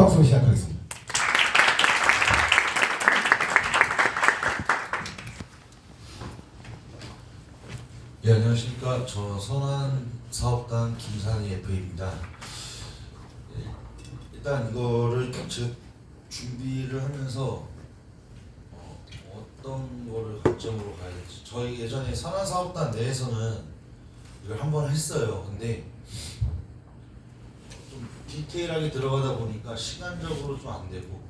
박수로 시작하겠습니다. 예, 안녕하십니까. 저 선한사업단 김산희 FA입니다. 예, 일단 이거를 제가 준비를 하면서 어떤 거를 관점으로 가야 될지, 저희 예전에 선한사업단 내에서는 이걸 한번 했어요. 근데 좀 디테일하게 들어가다 보니까 시간적으로 좀 안 되고,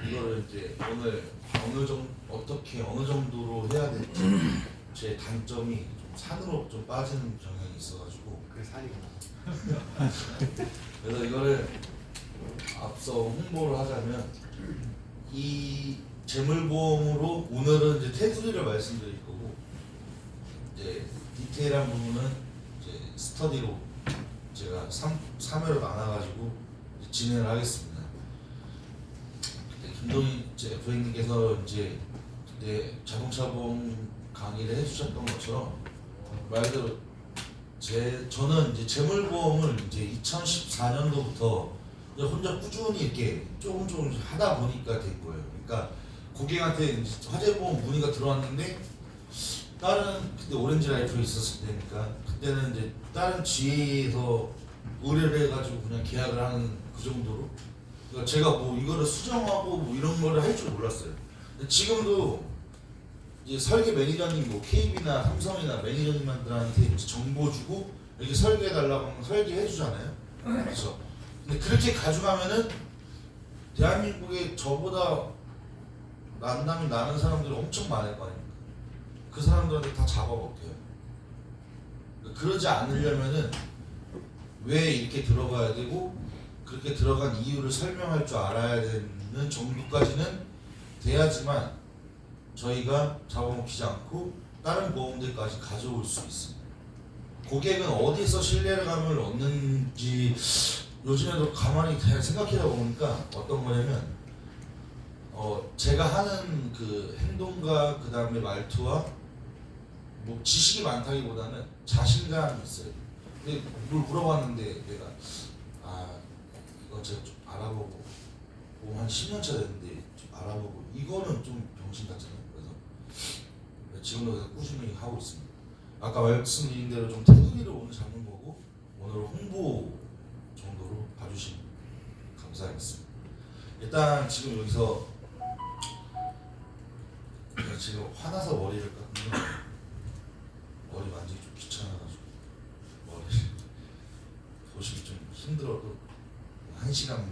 이거를 이제 오늘 어떻게 어느 정도로 해야 될지 제 단점이 좀 산으로 좀 빠지는 경향이 있어가지고, 그게 산이구나. 그래서 이거를 앞서 홍보를 하자면, 이 재물보험으로 오늘은 이제 테두리를 말씀드릴 거고, 이제 디테일한 부분은 이제 스터디로 제가 3회로 나눠가지고 진행을 하겠습니다. 그때 김동희 FA님께서 이제 그때 자동차 보험 강의를 해주셨던 것처럼, 말 그대로 저는 이제 재물보험을 이제 2014년도부터 혼자 꾸준히 이렇게 조금 하다 보니까 된 거예요. 그러니까 고객한테 이제 화재보험 문의가 들어왔는데, 그때 오렌지 라이프에 있었을 때니까, 그때는 이제 다른 지회에서 의뢰를 해가지고 그냥 계약을 하는 그 정도로, 그러니까 제가 뭐 이거를 수정하고 뭐 이런 거를 할 줄 몰랐어요. 근데 지금도 이제 설계 매니저님, 뭐 KB나 삼성이나 매니저님들한테 정보 주고 이렇게 설계해 달라고 하면 설계해 주잖아요. 그렇죠. 근데 그렇게 가져가면은 대한민국에 저보다 만남이 나는 사람들이 엄청 많을 거 아닙니까? 그 사람들한테 다 잡아먹혀요. 그러지 않으려면은 왜 이렇게 들어가야 되고, 그렇게 들어간 이유를 설명할 줄 알아야 되는 정도까지는 돼야지만 저희가 잡아먹히지 않고 다른 보험들까지 가져올 수 있습니다. 고객은 어디서 신뢰감을 얻는지 요즘에도 가만히 생각해 보니까 어떤 거냐면, 제가 하는 그 행동과 그 다음에 말투와 뭐 지식이 많다기보다는 자신감이 있어요. 근데 뭘 물어봤는데 내가 이거 제가 좀 알아보고 한 10년 차 됐는데 좀 알아보고, 이거는 좀 병신 같잖아요. 그래서 지금도 꾸준히 하고 있습니다. 아까 말씀드린 대로 좀 테두리를 오늘 잡는 거고, 오늘 홍보 정도로 봐주시면 감사하겠습니다. 일단 지금 여기서 제가 지금 화나서 머리를 깎는데, 머리 만지기 좀 귀찮아가지고 머리 보시기 좀 힘들어도 1시간만.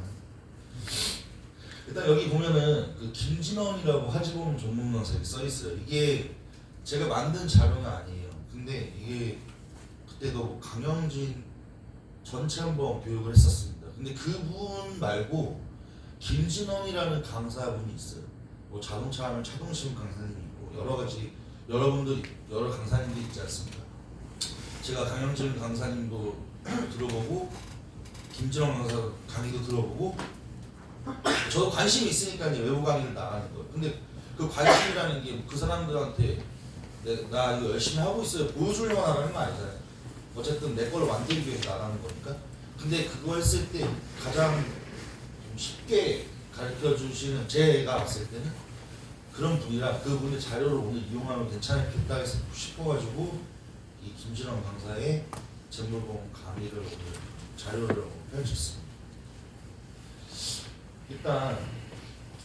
일단 여기 보면은 그 김진원이라고 화재보험 전문가사에 써 있어요. 이게 제가 만든 자료는 아니에요. 근데 이게 그때도 강영진 전체보험 교육을 했었습니다. 근데 그분 말고 김진원이라는 강사분이 있어요. 뭐 자동차 하면 차동심 강사님이 있고 여러 가지 여러 강사님들이 있지 않습니까? 제가 강영진 강사님도 들어보고 김진원 강사 강의도 들어보고, 저도 관심이 있으니까 이제 외부 강의를 나가는 거예요. 근데 그 관심이라는 게 그 사람들한테 나 이거 열심히 하고 있어요 보여주려고 나가는 거 아니잖아요. 어쨌든 내 걸로 만들기 위해서 나가는 거니까. 근데 그거 했을 때 가장 좀 쉽게 가르쳐 주시는, 제가 봤을 때는 그런 분이라 그분의 자료를 오늘 이용하면 괜찮겠다 싶어가지고 이 김진원 강사의 재물보험 강의를 오늘 자료를 펼쳤습니다. 일단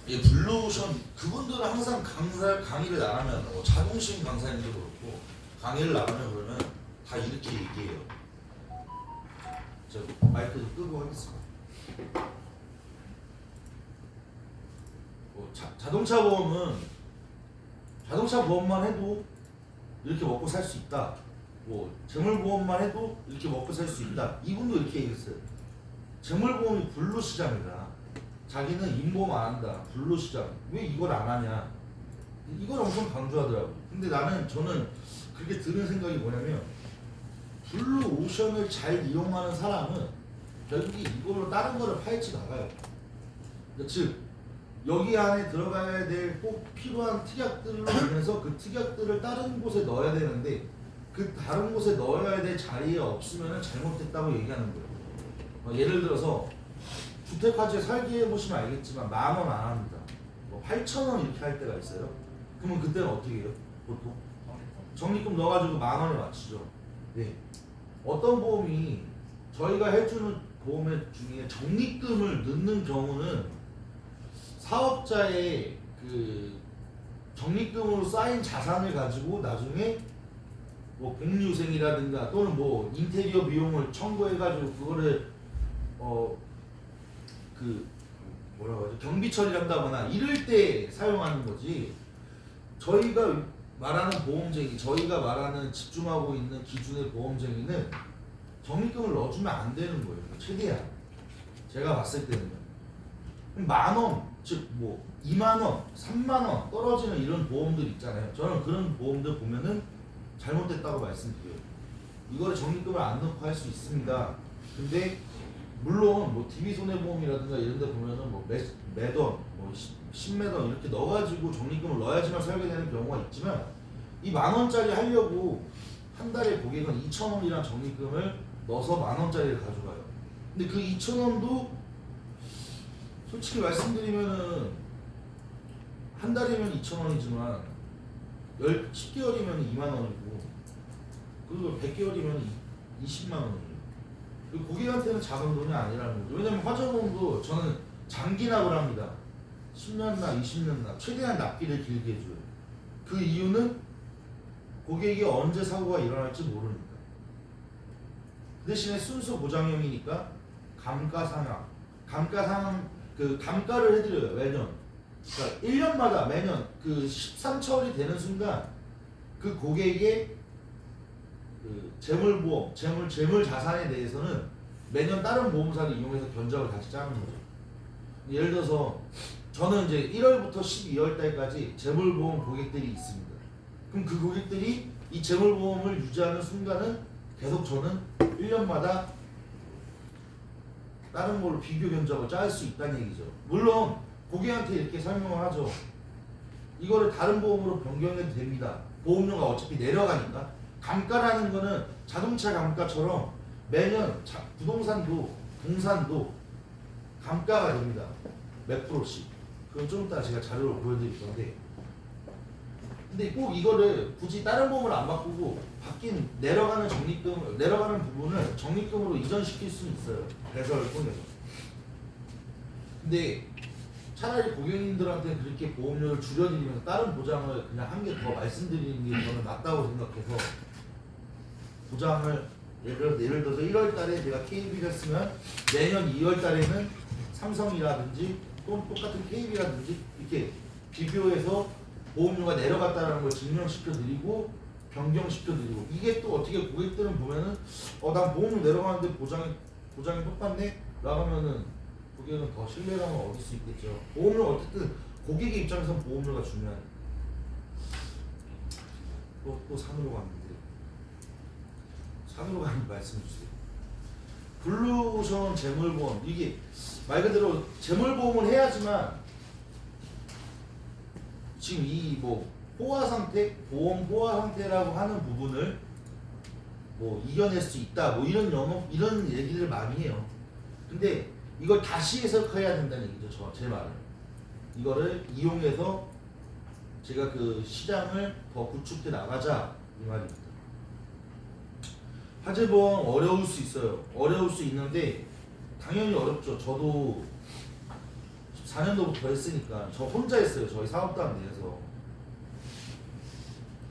이 블루오션 그분들은 항상 강의를 나가면, 뭐 자동심 강사님도 그렇고 강의를 나가면 그러면 다 이렇게 얘기해요. 저 마이크 좀 끄고 하겠습니다. 자동차 보험은 자동차 보험만 해도 이렇게 먹고 살 수 있다. 뭐 재물보험만 해도 이렇게 먹고 살 수 있다. 이분도 이렇게 얘기했어요. 재물보험이 블루시장이다. 자기는 인보험 안 한다. 블루시장. 왜 이걸 안 하냐. 이걸 엄청 강조하더라고. 근데 저는 그렇게 드는 생각이 뭐냐면, 블루오션을 잘 이용하는 사람은 결국에 이걸로 다른 거를 파헤쳐 나가요. 즉 여기 안에 들어가야 될 꼭 필요한 특약들로 인해서 그 특약들을 다른 곳에 넣어야 되는데, 그 다른 곳에 넣어야 될 자리에 없으면 잘못됐다고 얘기하는 거예요. 예를 들어서 주택화재 설계해 보시면 알겠지만 10,000원 안 합니다. 뭐 8,000원 이렇게 할 때가 있어요. 그러면 그때는 어떻게 해요? 보통 적립금 넣어가지고 10,000원에 맞추죠. 네. 어떤 보험이 저희가 해주는 보험 중에 적립금을 넣는 경우는 사업자의 그 적립금으로 쌓인 자산을 가지고 나중에 뭐 공유생이라든가 또는 뭐 인테리어 비용을 청구해가지고 그거를 그 뭐라고 하죠? 경비 처리를 한다거나 이럴 때 사용하는 거지. 저희가 말하는 보험쟁이, 저희가 말하는 집중하고 있는 기준의 보험쟁이는 적립금을 넣어주면 안 되는 거예요. 최대한 제가 봤을 때는 10,000원, 즉 뭐 20,000원, 30,000원 떨어지는 이런 보험들 있잖아요. 저는 그런 보험들 보면은 잘못됐다고 말씀드려요. 이거를 적립금을 안 넣고 할 수 있습니다. 근데 물론 뭐 DB 손해보험이라든가 이런 데 보면은 뭐 매던 뭐 10매던 이렇게 넣어가지고 적립금을 넣어야지만 설계되는 경우가 있지만 이 10,000원짜리 하려고 한 달에 고객은 2,000원이란 적립금을 넣어서 10,000원짜리를 가져가요. 근데 그 2,000원도 솔직히 말씀드리면은 한 달이면 2,000원이지만 10개월이면 20,000원이고 그리고 100개월이면 20만 원이에요. 고객한테는 작은 돈이 아니라는 거죠. 왜냐면 화재보험도 저는 장기 납을 합니다. 10년 납, 20년 납, 최대한 납기를 길게 해줘요. 그 이유는 고객이 언제 사고가 일어날지 모르니까. 그 대신에 순수 보장형이니까 감가상각, 그 감가를 해드려요. 매년. 그러니까 1년마다 매년 그 13처리 되는 순간 그 고객의 그 재물보험, 재물 자산에 대해서는 매년 다른 보험사를 이용해서 견적을 같이 짜는 거죠. 예를 들어서 저는 이제 1월부터 12월 달까지 재물보험 고객들이 있습니다. 그럼 그 고객들이 이 재물보험을 유지하는 순간은 계속 저는 1년마다 다른 걸로 비교 견적을 짤 수 있다는 얘기죠. 물론 고객한테 이렇게 설명을 하죠. 이거를 다른 보험으로 변경해도 됩니다. 보험료가 어차피 내려가니까. 감가라는 거는 자동차 감가처럼 매년 부동산도 동산도 감가가 됩니다. 몇 프로씩. 그건 좀 이따 제가 자료로 보여드릴 건데. 근데 꼭 이거를 굳이 다른 보험을 안 바꾸고 바뀐 내려가는 부분을 적립금으로 이전시킬 수는 있어요. 배설을 통해서. 근데 차라리 고객님들한테 그렇게 보험료를 줄여드리면서 다른 보장을 그냥 한 개 더 말씀드리는 게 저는 낫다고 생각해서 보장을 예를 들어서 1월 달에 제가 KB를 했으면 내년 2월 달에는 삼성이라든지 또 똑같은 KB라든지 이렇게 비교해서 보험료가 내려갔다는 걸 증명시켜 드리고 변경시켜 드리고 이게 또 어떻게 고객들은 보면은 난 보험료 내려가는데 보장이 똑같네? 라고 하면은 고객은 더 신뢰감을 얻을 수 있겠죠. 보험료 어쨌든 고객의 입장에서는 보험료가 중요하니까. 또 산으로 갔는데 산으로 가는 말씀해 주세요. 블루오션 재물보험 이게 말 그대로 재물보험을 해야지만 지금 이 뭐 포화 상태, 보험 포화 상태라고 하는 부분을 뭐 이겨낼 수 있다 뭐 이런 얘기를 많이 해요. 근데 이걸 다시 해석해야 된다는 얘기죠. 제 말은 이거를 이용해서 제가 그 시장을 더 구축해 나가자 이 말입니다. 화재보험 어려울 수 있어요. 어려울 수 있는데 당연히 어렵죠. 저도 14년도부터 했으니까 저 혼자 했어요. 저희 사업단 내에서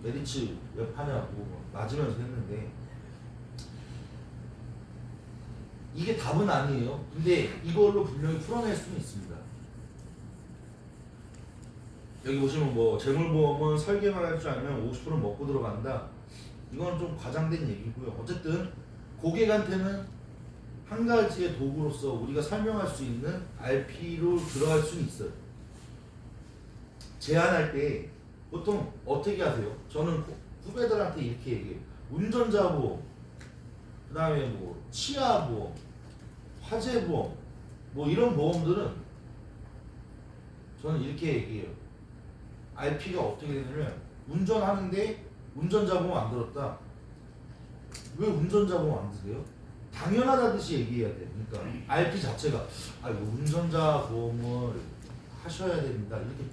메리츠 왜 파냐고 맞으면서 했는데 이게 답은 아니에요. 근데 이걸로 분명히 풀어낼 수는 있습니다. 여기 보시면 뭐 재물보험은 설계만 할 줄 알면 50% 먹고 들어간다. 이건 좀 과장된 얘기고요. 어쨌든 고객한테는 한 가지의 도구로서 우리가 설명할 수 있는 RP로 들어갈 수는 있어요. 제안할 때 보통 어떻게 하세요? 저는 후배들한테 이렇게 얘기해요. 운전자 보험, 그 다음에 뭐 치아 보험, 화재 보험, 뭐 이런 보험들은 저는 이렇게 얘기해요. RP가 어떻게 되냐면 운전하는데 운전자 보험 안 들었다. 왜 운전자 보험 안 드세요? 당연하다듯이 얘기해야 돼. 그러니까 RP 자체가 이거 운전자 보험을 하셔야 됩니다. 이렇게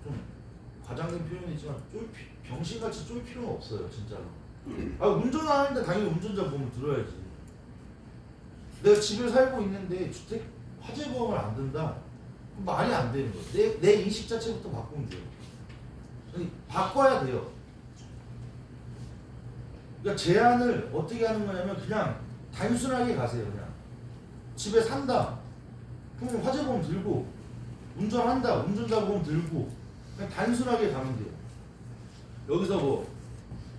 좀 과장된 표현이지만 병신같이 쫄 필요는 없어요, 진짜로. 운전하는데 당연히 운전자 보험을 들어야지. 내가 집에 살고 있는데 주택 화재 보험을 안 든다? 말이 안 되는 거야. 내 인식 자체부터 바꾸면 돼요. 아니, 바꿔야 돼요. 그러니까 제한을 어떻게 하는 거냐면 그냥 단순하게 가세요. 그냥 집에 산다. 그럼 화재보험 들고, 운전한다. 운전자 보험 들고, 그냥 단순하게 가면 돼요. 여기서 뭐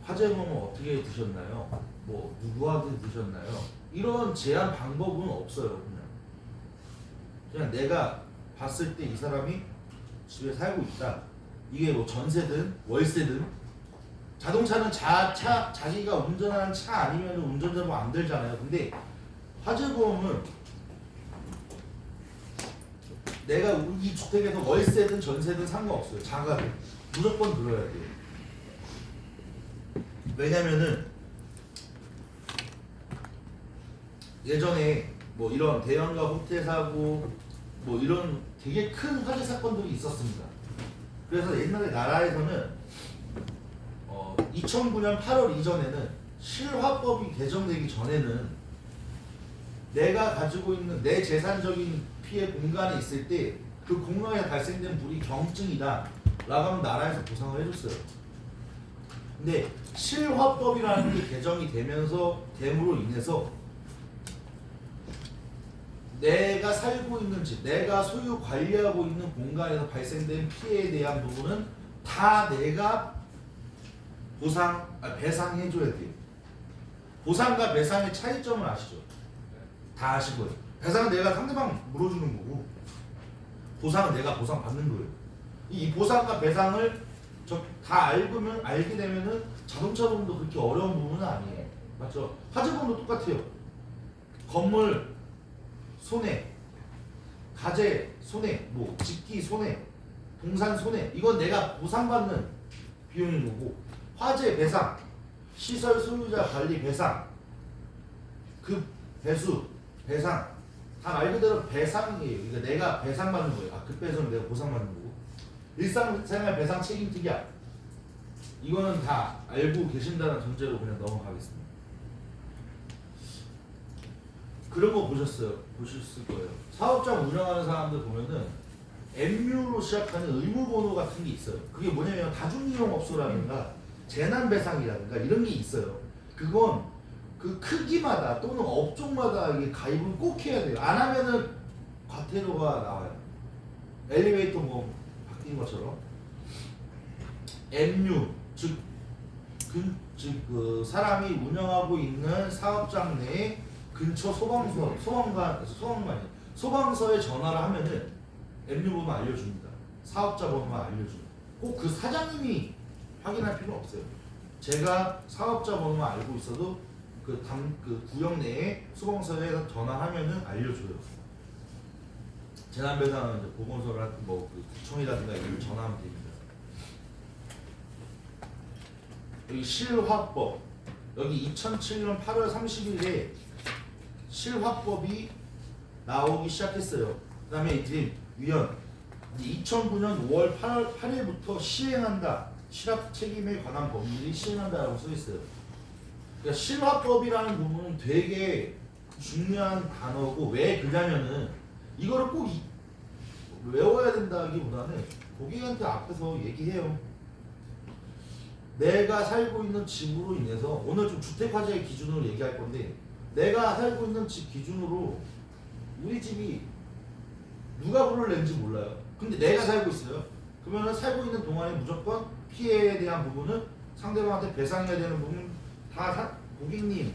화재보험은 어떻게 드셨나요? 뭐 누구한테 드셨나요? 이런 제한 방법은 없어요. 그냥 내가 봤을 때 이 사람이 집에 살고 있다. 이게 뭐 전세든 월세든, 자동차는 자기가 운전하는 차 아니면 운전자 보험 안 들잖아요. 근데 화재보험은 내가 이 주택에서 월세든 전세든 상관없어요. 자가든 무조건 들어야 돼요. 왜냐면은 예전에 뭐 이런 대형가 호텔 사고 뭐 이런 되게 큰 화재 사건들이 있었습니다. 그래서 옛날에 나라에서는 2009년 8월 이전에는 실화법이 개정되기 전에는 내가 가지고 있는 내 재산적인 피해 공간에 있을 때 그 공간에 발생된 불이 경증이다 라고 하면 나라에서 보상을 해줬어요. 근데 실화법이라는 게 개정이 됨으로 인해서 내가 살고 있는 집, 내가 소유 관리하고 있는 공간에서 발생된 피해에 대한 부분은 다 내가 배상해줘야 돼요. 보상과 배상의 차이점을 아시죠? 다 아실 거예요. 배상은 내가 상대방 물어주는 거고, 보상은 내가 보상받는 거예요. 이 보상과 배상을 다 알게 되면은 자동차 보험도 그렇게 어려운 부분은 아니에요. 맞죠? 화재 보험도 똑같아요. 건물 손해, 가재 손해, 뭐 집기 손해, 동산 손해, 이건 내가 보상받는 비용인 거고, 화재 배상, 시설 소유자 관리 배상, 급 배수 배상, 다 말 그대로 배상이에요. 그러니까 내가 배상받는 거예요. 급 배수는 내가 보상받는 거고, 일상생활 배상 책임 특약, 이거는 다 알고 계신다는 전제로 그냥 넘어가겠습니다. 그런 거 보셨을 거예요. 사업장 운영하는 사람들 보면은 MU로 시작하는 의무번호 같은 게 있어요. 그게 뭐냐면 다중이용업소라든가 재난배상이라든가 이런 게 있어요. 그건 그 크기마다 또는 업종마다 이게 가입을 꼭 해야 돼요. 안 하면은 과태료가 나와요. 엘리베이터 뭐 바뀐 것처럼. MU 그 사람이 운영하고 있는 사업장 내에 근처 소방서에 전화를 하면은 MU 번호 알려줍니다. 사업자 번호만 알려줘요. 꼭 그 사장님이 확인할 필요 없어요. 제가 사업자 번호만 알고 있어도 그 구역 내에 소방서에 전화하면은 알려줘요. 재난배상은 이제 보건소나 뭐 구청이라든가 이런 전화하면 됩니다. 여기 실화법, 여기 2007년 8월 30일에 실화법이 나오기 시작했어요. 그 다음에 이제 위헌, 2009년 5월 8일부터 시행한다. 실합 책임에 관한 법률이 시행한다라고 써 있어요. 그러니까 실화법이라는 부분은 되게 중요한 단어고, 왜 그러냐면은 이거를 꼭 외워야 된다기보다는 고객한테 앞에서 얘기해요. 내가 살고 있는 집으로 인해서, 오늘 좀 주택화재 기준으로 얘기할 건데, 내가 살고 있는 집 기준으로 우리 집이 누가 불을 낸지 몰라요. 근데 내가 살고 있어요. 그러면 살고 있는 동안에 무조건 피해에 대한 부분은 상대방한테 배상해야 되는 부분 다 고객님이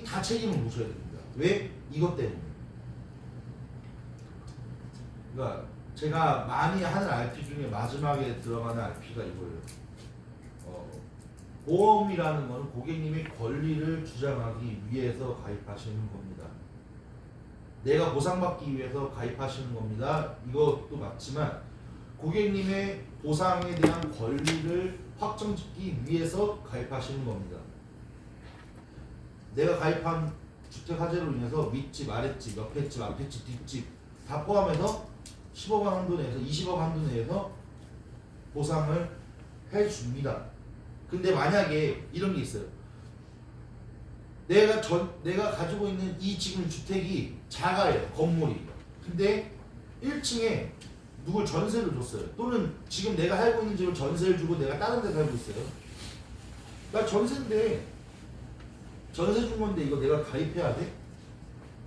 다 책임을 묻어야 됩니다. 왜? 이것 때문에. 그러니까 제가 많이 하는 RP 중에 마지막에 들어가는 RP가 이거예요. 보험이라는 것은 고객님의 권리를 주장하기 위해서 가입하시는 겁니다. 내가 보상받기 위해서 가입하시는 겁니다. 이것도 맞지만 고객님의 보상에 대한 권리를 확정짓기 위해서 가입하시는 겁니다. 내가 가입한 주택 화재로 인해서 밑집, 아랫집, 옆에 집, 앞에 집, 뒷집 다 포함해서 10억 원 한도 내에서 20억 한도 내에서 보상을 해줍니다. 근데 만약에 이런 게 있어요. 내가 가지고 있는 이 지금 주택이 작아요. 건물이. 근데 1층에 누굴 전세를 줬어요. 또는 지금 내가 살고 있는 집을 전세를 주고 내가 다른 데 살고 있어요. 나 전세인데 전세 준 건데 이거 내가 가입해야 돼?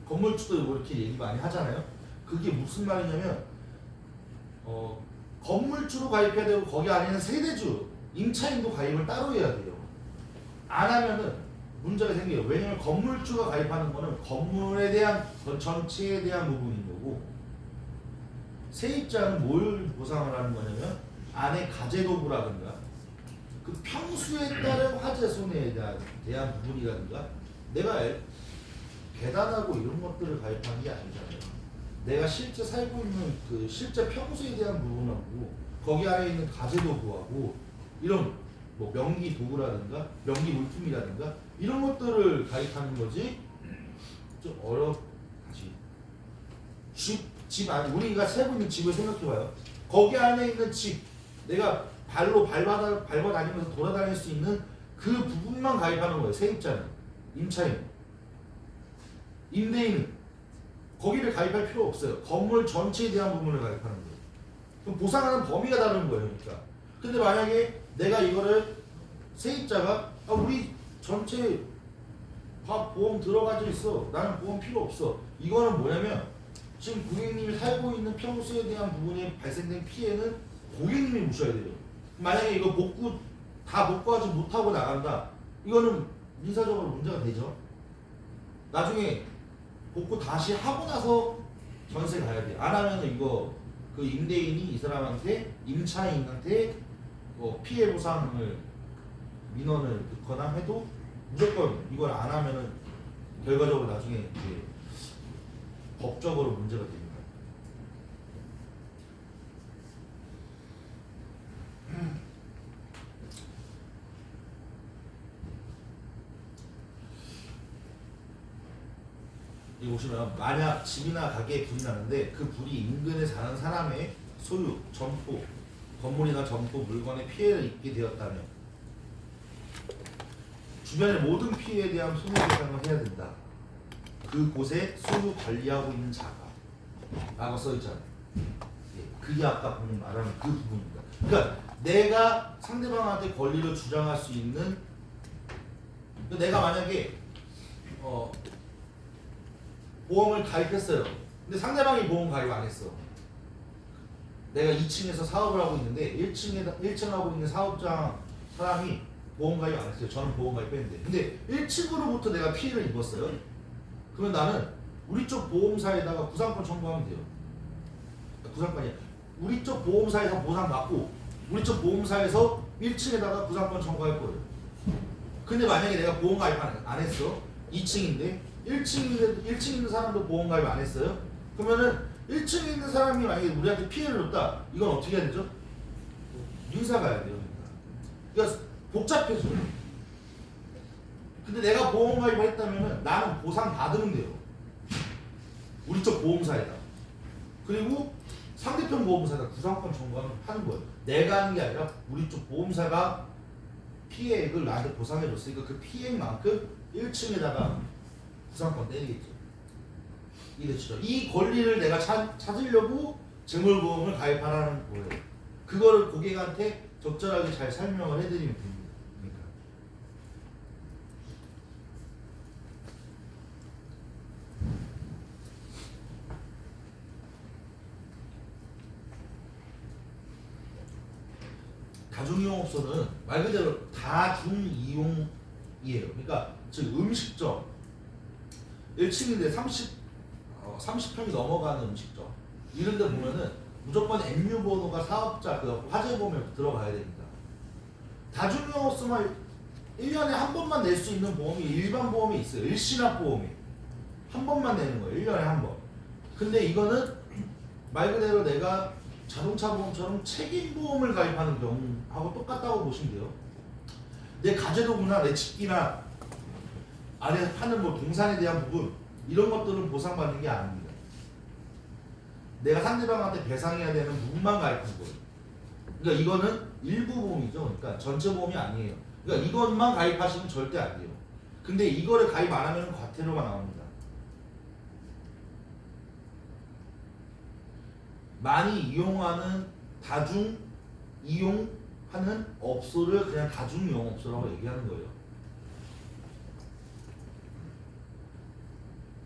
건물주도 뭐 이렇게 얘기 많이 하잖아요. 그게 무슨 말이냐면 건물주로 가입해야 되고 거기 안에는 세대주, 임차인도 가입을 따로 해야 돼요. 안 하면은 문제가 생겨요. 왜냐면 건물주가 가입하는 거는 건물에 대한 전체에 대한 부분인 거고 세입자는 뭘 보상을 하는 거냐면 안에 가재도구라든가 그 평수에 따른 화재 손해에 대한 부분이라든가 내가 계단하고 이런 것들을 가입한 게 아니잖아요. 내가 실제 살고 있는 그 실제 평수에 대한 부분하고 거기 안에 있는 가재도구하고 이런 뭐 명기 도구라든가 명기 물품이라든가 이런 것들을 가입하는 거지. 좀 어렵지. 집 안에 우리가 살고 있는 집을 생각해봐요. 거기 안에 있는 집 내가 발로 밟아 다니면서 돌아다닐 수 있는 그 부분만 가입하는 거예요. 세입자는, 임차인, 임대인은 거기를 가입할 필요 없어요. 건물 전체에 대한 부분을 가입하는 거예요. 그럼 보상하는 범위가 다른 거예요. 그러니까. 근데 만약에 내가 이거를 세입자가 우리 전체 다 보험 들어가져 있어. 나는 보험 필요 없어. 이거는 뭐냐면 지금 고객님이 살고 있는 평수에 대한 부분에 발생된 피해는 고객님이 묻셔야 돼요. 만약에 이거 다 복구하지 못하고 나간다. 이거는 민사적으로 문제가 되죠. 나중에 복구 다시 하고 나서 전세 가야 돼. 안 하면 이거 그 임대인이 이 사람한테 임차인한테 뭐 피해 보상을 민원을 넣거나 해도 무조건 이걸 안 하면은 결과적으로 나중에 이제 법적으로 문제가 됩니다. 여기 보시면 만약 집이나 가게에 불이 나는데 그 불이 인근에 사는 사람의 소유, 점포, 건물이나 점포, 물건에 피해를 입게 되었다면 주변의 모든 피해에 대한 손해배상을 해야 된다. 그곳에 소유 관리하고 있는 자가 라고 써있잖아요. 그게 아까 본인 말하는 그 부분입니다. 그러니까 내가 상대방한테 권리를 주장할 수 있는 내가 만약에 보험을 가입했어요. 근데 상대방이 보험 가입 안 했어. 내가 2층에서 사업을 하고 있는데 1층 하고 있는 사업장 사람이 보험 가입 안 했어요. 저는 보험 가입했는데. 근데 1층으로부터 내가 피해를 입었어요. 그러면 나는 우리 쪽 보험사에다가 구상권 청구하면 돼요. 구상권이야. 우리 쪽 보험사에서 보상 받고 우리 쪽 보험사에서 1층에다가 구상권 청구할 거예요. 근데 만약에 내가 보험 가입 안 했어. 2층인데 1층 있는 사람도 보험 가입 안 했어요. 그러면은 1층에 있는 사람이 만약에 우리한테 피해를 줬다. 이건 어떻게 해야 되죠? 민사 가야 돼요. 그러니까 복잡해져요. 근데 내가 보험 가입을 했다면은 나는 보상 받으면 돼요. 우리 쪽 보험사에다. 그리고 상대편 보험사에다 구상권 청구하는 거예요. 내가 하는 게 아니라 우리 쪽 보험사가 피해액을 나한테 보상해 줬으니까 그 피해액만큼 1층에다가 구상권 때리겠죠. 이해되시죠? 이 권리를 내가 찾으려고 재물보험을 가입하라는 거예요. 그거를 고객한테 적절하게 잘 설명을 해드리면 됩니다. 다중이용업소는 말 그대로 다중이용이에요. 그러니까 즉 음식점 1층인데 30평이 넘어가는 음식점 이런 데 보면은 무조건 MU 번호가 사업자 그 화재보험에 들어가야 됩니다. 다중이용업소만 1년에 한 번만 낼 수 있는 보험이 일반 보험이 있어요. 일시납보험이 한 번만 내는 거예요. 1년에 한 번. 근데 이거는 말 그대로 내가 자동차 보험처럼 책임보험을 가입하는 경우하고 똑같다고 보시면 돼요. 내 가재도구나 내 집기나 아래에서 파는 뭐 동산에 대한 부분 이런 것들은 보상받는 게 아닙니다. 내가 상대방한테 배상해야 되는 부분만 가입한 거예요. 그러니까 이거는 일부 보험이죠. 그러니까 전체 보험이 아니에요. 그러니까 이것만 가입하시면 절대 안 돼요. 근데 이거를 가입 안 하면 과태료가 나옵니다. 많이 이용하는 다중 이용하는 업소를 그냥 다중 이용 업소라고 얘기하는 거예요.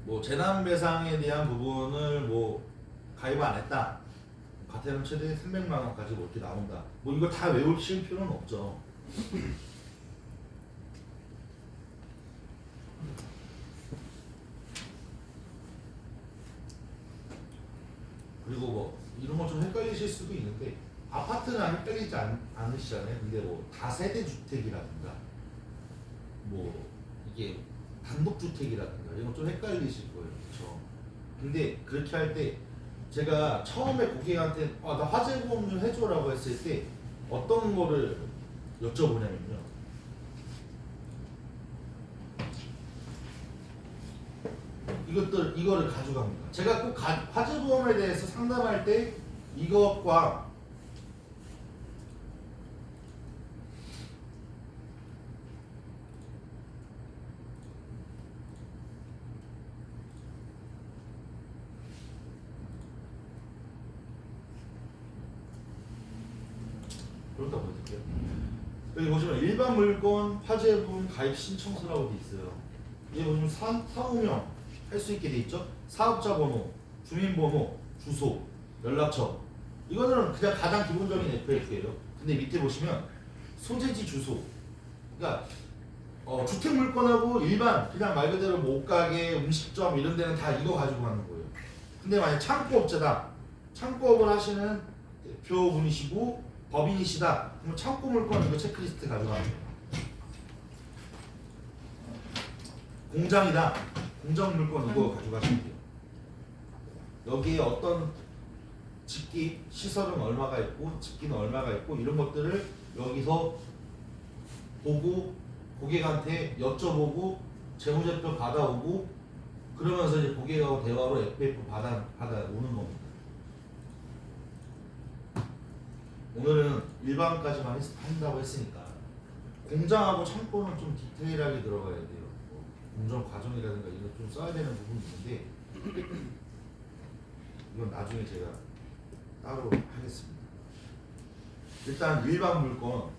뭐 재난배상에 대한 부분을 뭐 가입 안 했다. 과태료는 최대 300만 원까지 뭐 이렇게 나온다. 뭐 이거 다 외우실 필요는 없죠. 그리고 뭐 이런 거 좀 헷갈리실 수도 있는데 아파트는 헷갈리지 않으시잖아요. 근데 뭐 다세대 주택이라든가 뭐 이게 단독주택이라든가 이런 거 좀 헷갈리실 거예요. 그렇죠? 근데 그렇게 할 때 제가 처음에 고객한테 나 화재보험 좀 해줘라고 했을 때 어떤 거를 여쭤보냐면요. 이거를 가져갑니다. 제가 꼭 화재보험에 대해서 상담할 때 이것과 그렇다 보여드릴게요. 여기 보시면 일반 물건 화재보험 가입 신청서라고 돼 있어요. 여기 보시면 사무명 할 수 있게 돼 있죠. 사업자 번호, 주민번호, 주소, 연락처. 이거는 그냥 가장 기본적인 FAQ예요. 근데 밑에 보시면 소재지 주소. 그러니까 주택 물건하고 일반 그냥 말 그대로 뭐 옷가게, 음식점 이런 데는 다 이거 가지고 가는 거예요. 근데 만약 창고업자다. 창고업을 하시는 대표분이시고 법인이시다. 그럼 창고 물건 이거 체크리스트 가져가는 거예요. 공장이다. 공장 물건 이거 가져가시면 돼요. 여기에 어떤 집기 시설은 얼마가 있고 집기는 얼마가 있고 이런 것들을 여기서 보고 고객한테 여쭤보고 재무제표 받아오고 그러면서 이제 고객하고 대화로 FF 받아오는 겁니다. 오늘은 일반까지만 한다고 했으니까 공장하고 창고는 좀 디테일하게 들어가야 돼요. 공정 과정이라든가 이런 좀 써야 되는 부분이 있는데 이건 나중에 제가 따로 하겠습니다. 일단 일반 물건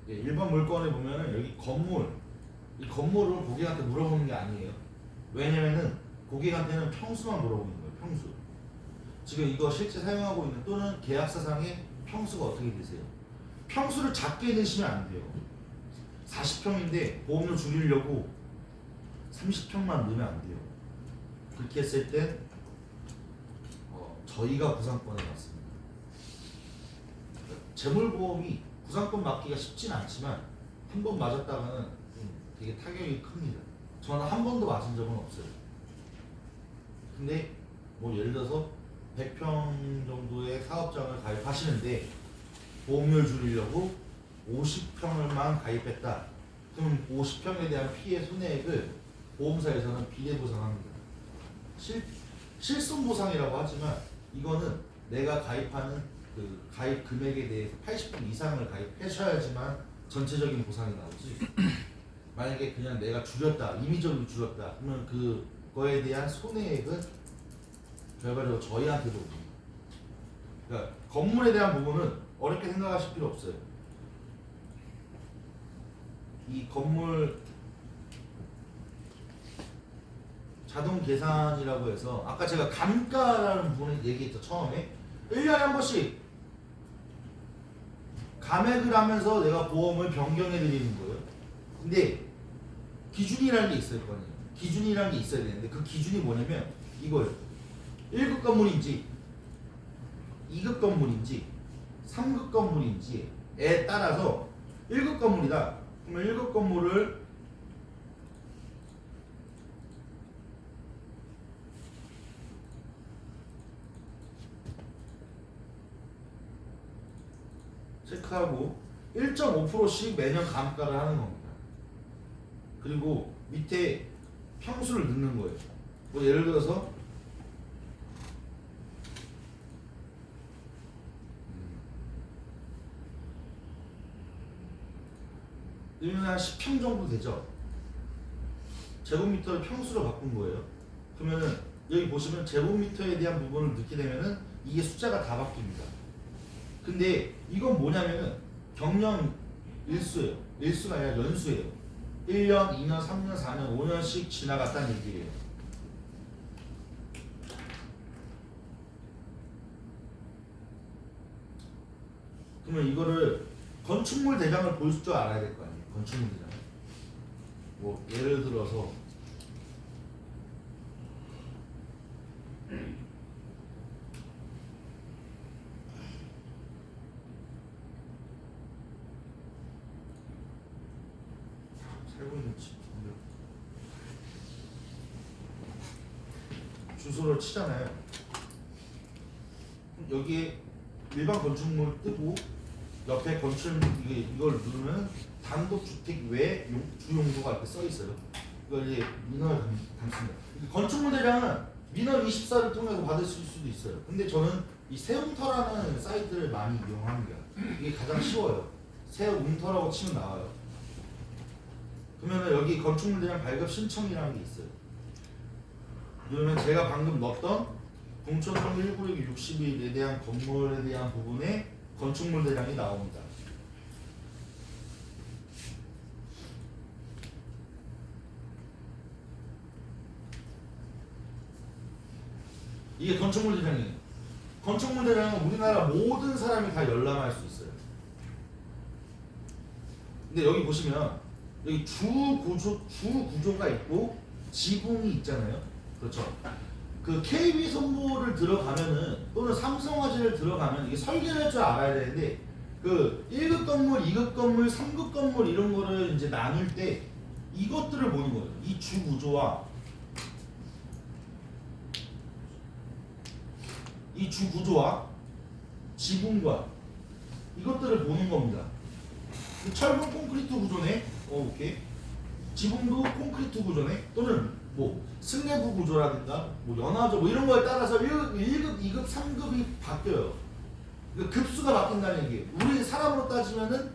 일반 물건에 보면은 여기 건물, 이 건물을 고객한테 물어보는 게 아니에요. 왜냐면은 고객한테는 평수만 물어보는 거예요. 평수. 지금 이거 실제 사용하고 있는 또는 계약사상의 평수가 어떻게 되세요? 평수를 작게 내시면 안 돼요. 40평인데 보험료 줄이려고 30평만 넣으면 안 돼요. 그렇게 했을 땐 저희가 부상권에 맞습니다. 재물보험이 부상권 맞기가 쉽진 않지만 한 번 맞았다가는 되게 타격이 큽니다. 저는 한 번도 맞은 적은 없어요. 근데 뭐 예를 들어서 100평 정도의 사업장을 가입하시는데 보험료를 줄이려고 50평을만 가입했다. 그럼 50평에 대한 피해 손해액을 보험사에서는 비례보상합니다. 실손보상이라고 하지만 이거는 내가 가입하는 그 가입 금액에 대해서 80% 이상을 가입하셔야지만 전체적인 보상이 나오지. 만약에 그냥 내가 줄였다, 임의적으로 줄였다, 그러면 그거에 대한 손해액은 결과적으로 저희한테도 옵니다. 그러니까 건물에 대한 부분은 어렵게 생각하실 필요 없어요. 이 건물 자동 계산이라고 해서 아까 제가 감가라는 부분을 얘기했죠. 처음에 1년에 한 번씩 감액을 하면서 내가 보험을 변경해 드리는 거예요. 근데 기준이라는 게 있을 거 아니에요. 기준이라는 게 있어야 되는데 그 기준이 뭐냐면 이거예요. 1급 건물인지 2급 건물인지 3급 건물인지에 따라서 1급 건물이다. 그러면 1급 건물을 체크하고 1.5%씩 매년 감가를 하는 겁니다. 그리고 밑에 평수를 넣는 거예요. 뭐 예를 들어서 여기는 한 10평 정도 되죠. 제곱미터를 평수로 바꾼 거예요. 그러면은 여기 보시면 제곱미터에 대한 부분을 넣게 되면은 이게 숫자가 다 바뀝니다. 근데 이건 뭐냐면은 경영 일수예요. 일수가 아니라 연수예요. 1년, 2년, 3년, 4년, 5년씩 지나갔다는 얘기예요. 그러면 이거를 건축물 대장을 볼 줄 알아야 될 거 아니에요. 건축물 대장. 뭐 예를 들어서 살고 있는 집 주소를 치잖아요. 여기에 일반 건축물 뜨고 옆에 이걸 누르면 단독주택 외 주용도가 이렇게 써 있어요. 이걸 이제 민원을 담습니다. 건축물 대장은 민원 24를 통해서 받을 수도 있어요. 근데 저는 이 세움터라는 사이트를 많이 이용합니다. 이게 가장 쉬워요. 세움터라고 치면 나와요. 그러면 여기 건축물 대장 발급 신청이라는 게 있어요. 그러면 제가 방금 넣었던 공천동 196 61에 대한 건물에 대한 부분에 건축물 대장이 나옵니다. 이게 건축물 대장이에요. 건축물 대장은 우리나라 모든 사람이 다 열람할 수 있어요. 근데 여기 보시면 여기 주 구조가 있고 지붕이 있잖아요. 그렇죠. 그 KB 선보를 들어가면은 또는 삼성화재를 들어가면 이게 설계를 할 줄 알아야 되는데 그 1급 건물, 2급 건물, 3급 건물 이런 거를 이제 나눌 때 이것들을 보는 거예요. 이 주 구조와 이 주 구조와 지붕과 이것들을 보는 겁니다. 철근 콘크리트 구조네. 오케이. 지붕도 콘크리트 구조네. 또는 뭐 슬래브 구조라든가 뭐 연화조 뭐 이런 거에 따라서 1급, 2급, 3급이 바뀌어요. 그러니까 급수가 바뀐다는 얘기예요. 우리 사람으로 따지면은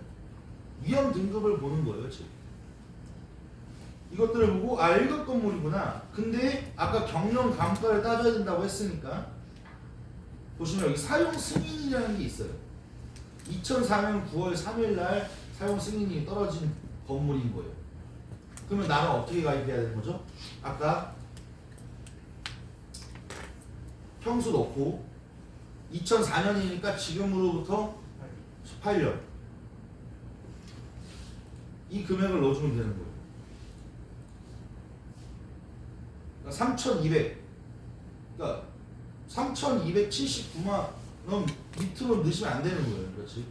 위험 등급을 보는 거예요, 지금. 이것들을 보고 1급 건물이구나. 근데 아까 경영 감가를 따져야 된다고 했으니까 보시면 여기 사용 승인이라는 게 있어요. 2004년 9월 3일 날 사용 승인이 떨어진 건물인 거예요. 그러면 나는 어떻게 가입해야 되는 거죠? 아까 평수 넣고 2004년이니까 지금으로부터 18년 이 금액을 넣어주면 되는 거예요. 그러니까 3,200 그러니까 3,279만 원 밑으로 넣으시면 안 되는 거예요. 그렇지?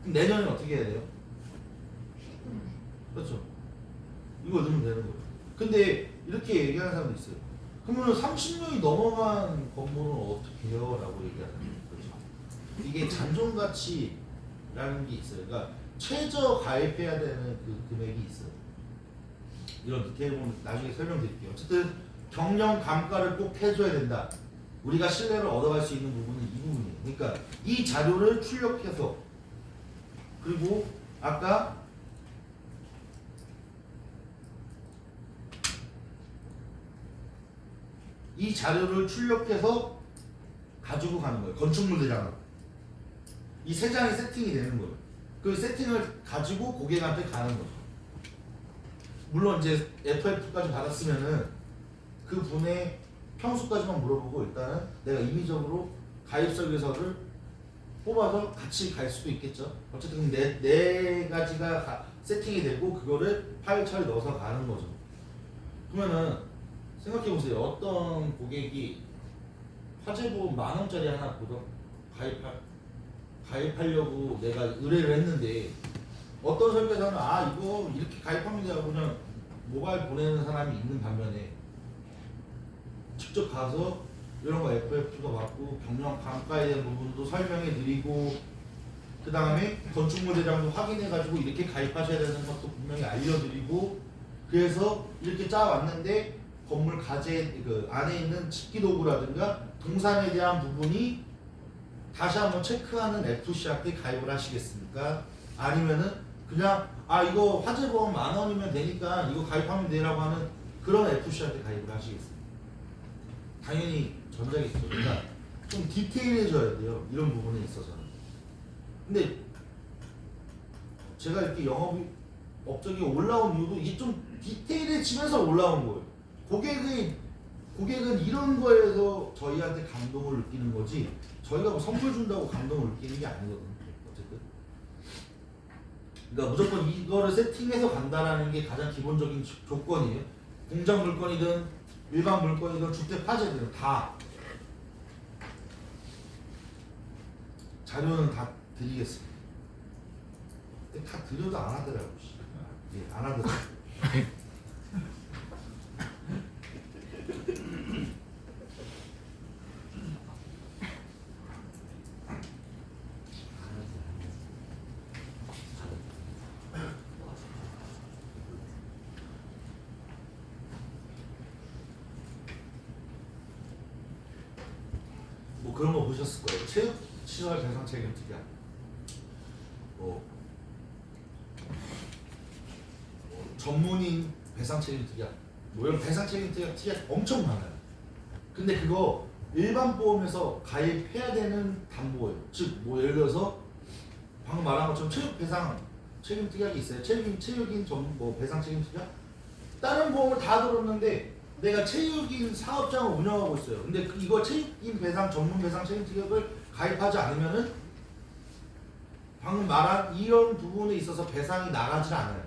그럼 내년에 어떻게 해야 돼요? 그렇죠? 이거 넣으면 되는 거예요. 근데 이렇게 얘기하는 사람도 있어요. 그러면 30년이 넘어간 건물은 어떻게 해요? 라고 얘기하는 거죠. 이게 잔존가치라는 게 있어요. 그러니까 최저 가입해야 되는 그 금액이 있어요. 이런 디테일은 나중에 설명드릴게요. 어쨌든 경영 감가를 꼭 해줘야 된다. 우리가 신뢰를 얻어갈 수 있는 부분은 이 부분이에요. 그러니까 이 자료를 출력해서 그리고 아까 이 자료를 출력해서 가지고 가는 거예요. 건축물 대장을. 이 세 장이 세팅이 되는 거예요. 그 세팅을 가지고 고객한테 가는 거죠. 물론 이제 FF까지 받았으면은 그 분의 평수까지만 물어보고 일단은 내가 임의적으로 가입 설계서를 뽑아서 같이 갈 수도 있겠죠. 어쨌든 네 가지가 세팅이 되고 그거를 파일처에 넣어서 가는 거죠. 그러면은 생각해 보세요. 어떤 고객이 화재보험 10,000원짜리 하나 보던 가입하려고 내가 의뢰를 했는데 어떤 설계사는 이거 이렇게 가입하면 되고 그냥 모바일 보내는 사람이 있는 반면에 직접 가서 이런 거 FF도 받고 경영 감가에 대한 부분도 설명해 드리고 그 다음에 건축물 대장도 확인해 가지고 이렇게 가입하셔야 되는 것도 분명히 알려드리고 그래서 이렇게 짜왔는데 건물 가재 그 안에 있는 집기 도구라든가 동산에 대한 부분이 다시 한번 체크하는 FC한테 가입을 하시겠습니까? 아니면은 그냥 이거 화재보험 10,000원이면 되니까 이거 가입하면 되라고 하는 그런 FC한테 가입을 하시겠습니까? 당연히 전자겠죠. 그러니까 좀 디테일해져야 돼요. 이런 부분에 있어서는. 근데 제가 이렇게 영업이 업적이 올라온 이유도 이게 좀 디테일해지면서 올라온 거예요. 고객은 이런 거에서 저희한테 감동을 느끼는 거지 저희가 뭐 선물 준다고 감동을 느끼는 게 아니거든요. 어쨌든 그러니까 무조건 이거를 세팅해서 간다라는 게 가장 기본적인 조건이에요. 공장 물건이든 일반 물건이든 주택 화재들은 다 자료는 다 드리겠습니다. 근데 다 드려도 안 하더라고. 안 하더라고. 뭐 그런 거 보셨을 거예요. 체육 시설 배상 책임 특약. 전문인 배상 책임 특약. 이런 배상 책임 특약 엄청 많아요. 근데 그거 일반 보험에서 가입해야 되는 담보예요. 즉, 뭐 예를 들어서 방금 말한 것처럼 체육 배상 책임 특약이 있어요. 체육인 뭐 배상 책임 특약. 다른 보험을 다 들었는데 내가 체육인 사업장을 운영하고 있어요. 근데 이거 체육인 배상 전문 배상 책임 특약을 가입하지 않으면은 방금 말한 이런 부분에 있어서 배상이 나가지 않아요.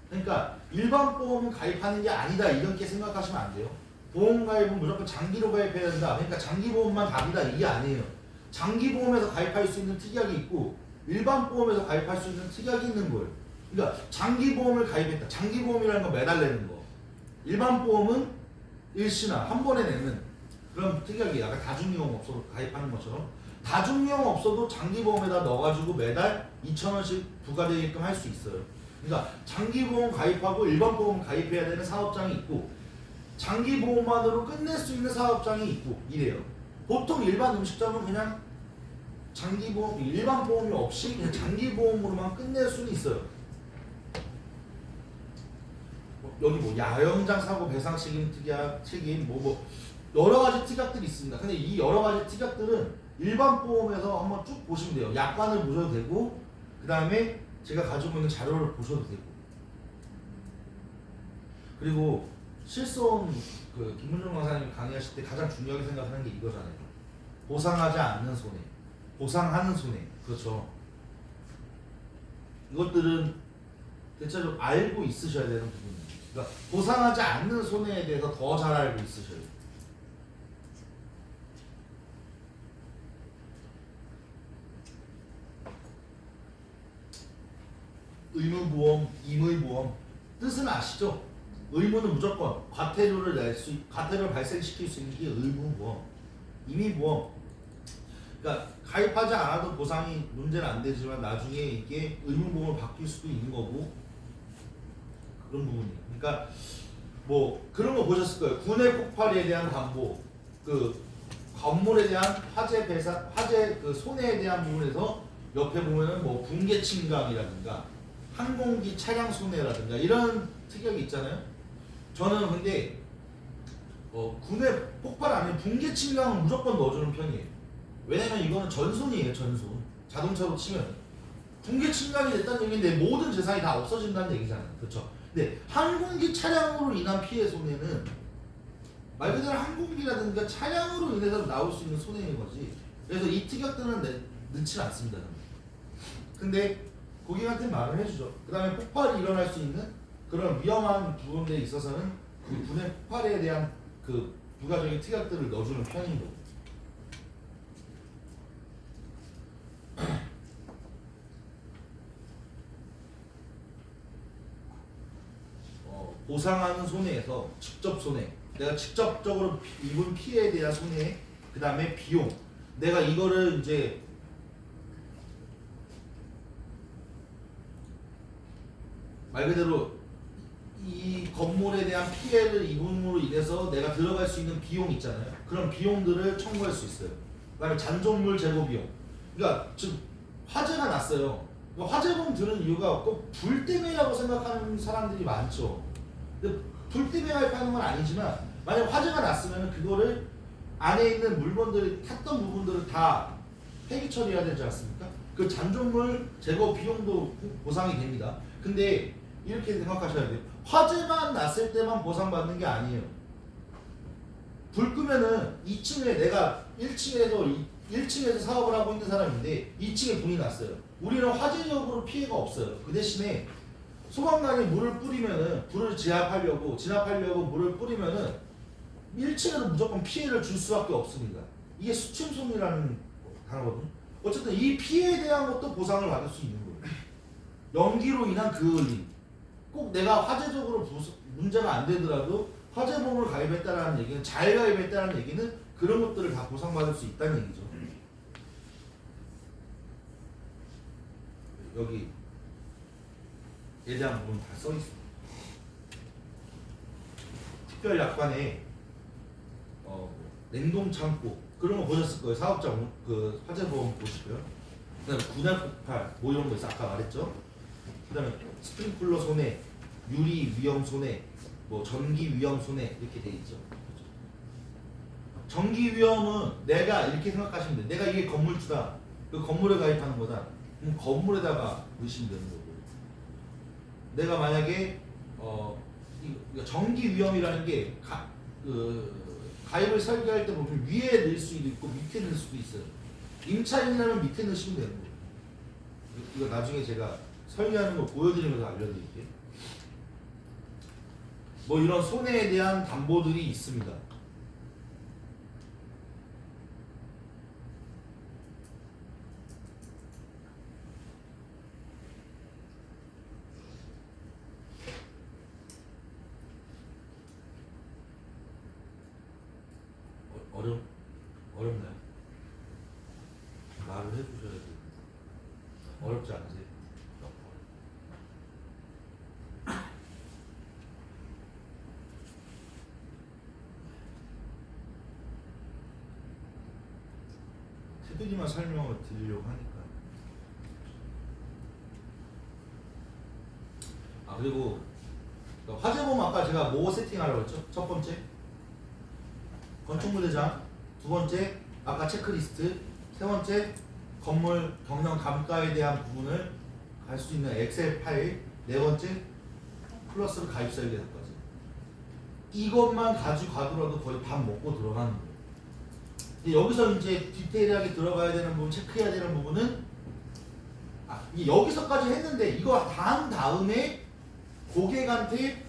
그러니까 일반 보험은 가입하는 게 아니다 이렇게 생각하시면 안 돼요. 보험 가입은 무조건 장기로 가입해야 된다. 그러니까 장기 보험만 답이다 이게 아니에요. 장기 보험에서 가입할 수 있는 특약이 있고 일반 보험에서 가입할 수 있는 특약이 있는 거예요. 그러니까 장기 보험을 가입했다. 장기 보험이라는 건 매달 내는 거. 일반 보험은 일시나 한 번에 내는 그런 특약이 아까 다중이용 업소 가입하는 것처럼 다중이용 업소도 장기 보험에다 넣어가지고 매달 2,000원씩 부과되게끔 할 수 있어요. 그러니까 장기 보험 가입하고 일반 보험 가입해야 되는 사업장이 있고 장기 보험만으로 끝낼 수 있는 사업장이 있고 이래요. 보통 일반 음식점은 그냥 장기 보험, 일반 보험이 없이 그냥 장기 보험으로만 끝낼 수는 있어요. 여기 뭐 야영장 사고 배상 책임 특약, 뭐 여러 가지 특약들이 있습니다. 근데 이 여러 가지 특약들은 일반 보험에서 한번 쭉 보시면 돼요. 약관을 보셔도 되고 그 다음에 제가 가지고 있는 자료를 보셔도 되고 그리고 실손 그 김문정 강사님이 강의하실 때 가장 중요하게 생각하는 게 이거잖아요. 보상하지 않는 손해, 보상하는 손해. 그렇죠. 이것들은 대체적으로 알고 있으셔야 되는 부분이에요. 그러니까 보상하지 않는 손해에 대해서 더 잘 알고 있으셔야 돼요. 의무보험, 임의보험 뜻은 아시죠? 의무는 무조건 과태료를 발생시킬 수 있는 게 의무보험, 임의보험. 그러니까 가입하지 않아도 보상이 문제는 안 되지만 나중에 이게 의무보험을 바뀔 수도 있는 거고 그런 부분이에요. 그러니까 뭐 그런 거 보셨을 거예요. 군의 폭발에 대한 담보, 그 건물에 대한 화재 배상, 화재 그 손해에 대한 부분에서 옆에 보면은 뭐 붕괴 침강이라든가 항공기 차량 손해라든가 이런 특약이 있잖아요. 저는 근데 군의 폭발 아니면 붕괴 침강은 무조건 넣어주는 편이에요. 왜냐면 이거는 전손이에요. 전손. 자동차로 치면 붕괴 침강이 됐다는 얘기인데 모든 재산이 다 없어진다는 얘기잖아요. 그렇죠? 근데 항공기 차량으로 인한 피해 손해는 말 그대로 항공기라든가 차량으로 인해서 나올 수 있는 손해인 거지. 그래서 이 특약들은 넣지 않습니다. 근데 고객한테 말을 해주죠. 그 다음에 폭발이 일어날 수 있는 그런 위험한 부분에 있어서는 그 분해 폭발에 대한 그 부가적인 특약들을 넣어주는 편인 거고. 보상하는 손해에서 직접 손해, 내가 직접적으로 입은 피해에 대한 손해, 그 다음에 비용, 내가 이거를 이제 말 그대로 이 건물에 대한 피해를 입음으로 인해서 내가 들어갈 수 있는 비용 있잖아요. 그런 비용들을 청구할 수 있어요. 그다음에 잔존물 제거 비용. 그러니까 지금 화재가 났어요. 화재보험 드는 이유가 꼭 불 때문이라고 생각하는 사람들이 많죠. 근데 불 때문에 가입하는 건 아니지만 만약 화재가 났으면 그거를 안에 있는 물건들이 탔던 부분들을 다 폐기 처리해야 되지 않습니까? 그 잔존물 제거 비용도 보상이 됩니다. 근데 이렇게 생각하셔야 돼요. 화재만 났을 때만 보상받는 게 아니에요. 불 끄면은 2층에 내가 1층에서 사업을 하고 있는 사람인데 2층에 불이 났어요. 우리는 화재적으로 피해가 없어요. 그 대신에 소방관이 물을 뿌리면은 불을 진압하려고 물을 뿌리면은 1층에도 무조건 피해를 줄 수밖에 없습니다. 이게 수침손이라는 단어거든요. 어쨌든 이 피해에 대한 것도 보상을 받을 수 있는 거예요. 연기로 인한 그 꼭 내가 화재적으로 문제가 안 되더라도 화재보험을 가입했다라는 얘기는 잘 가입했다는 얘기는 그런 것들을 다 보상받을 수 있다는 얘기죠. 여기에 대한 부분 다 써 있습니다. 특별 약관에 냉동 창고 그런 거 보셨을 거예요. 사업자 그 화재보험 보시고요. 그다음에 분할 폭발 뭐 이런 거 있어 아까 말했죠. 그다음에 스프링클러 손해, 유리 위험 손해, 뭐 전기 위험 손해 이렇게 돼 있죠. 전기 위험은 내가 이렇게 생각하시면 돼. 내가 이게 건물주다. 그 건물에 가입하는 거다. 그럼 건물에다가 넣으시면 되는 거고. 내가 만약에 전기 위험이라는 게 가입을 설계할 때 보면 위에 넣을 수도 있고 밑에 넣을 수도 있어요. 임차인이라면 밑에 넣으시면 되는 거예요. 이거 나중에 제가 설계하는 거 보여드리면서 알려드릴게요. 뭐 이런 손해에 대한 담보들이 있습니다. 어렵나요? 말을 해주셔야 돼요. 어렵지 않으세요? 테두리만 설명을 드리려고 하니까. 그리고 화재보험 아까 제가 뭐 세팅하라고 했죠? 첫 번째 건축물 대장, 두 번째 아까 체크리스트, 세 번째 건물 경영 감가에 대한 부분을 갈 수 있는 엑셀 파일, 네 번째 플러스 가입 설계까지. 이것만 가지고 가더라도 거의 밥 먹고 들어가는 거예요. 근데 여기서 이제 디테일하게 들어가야 되는 부분, 체크해야 되는 부분은 여기서까지 했는데 이거 다 한 다음에 고객한테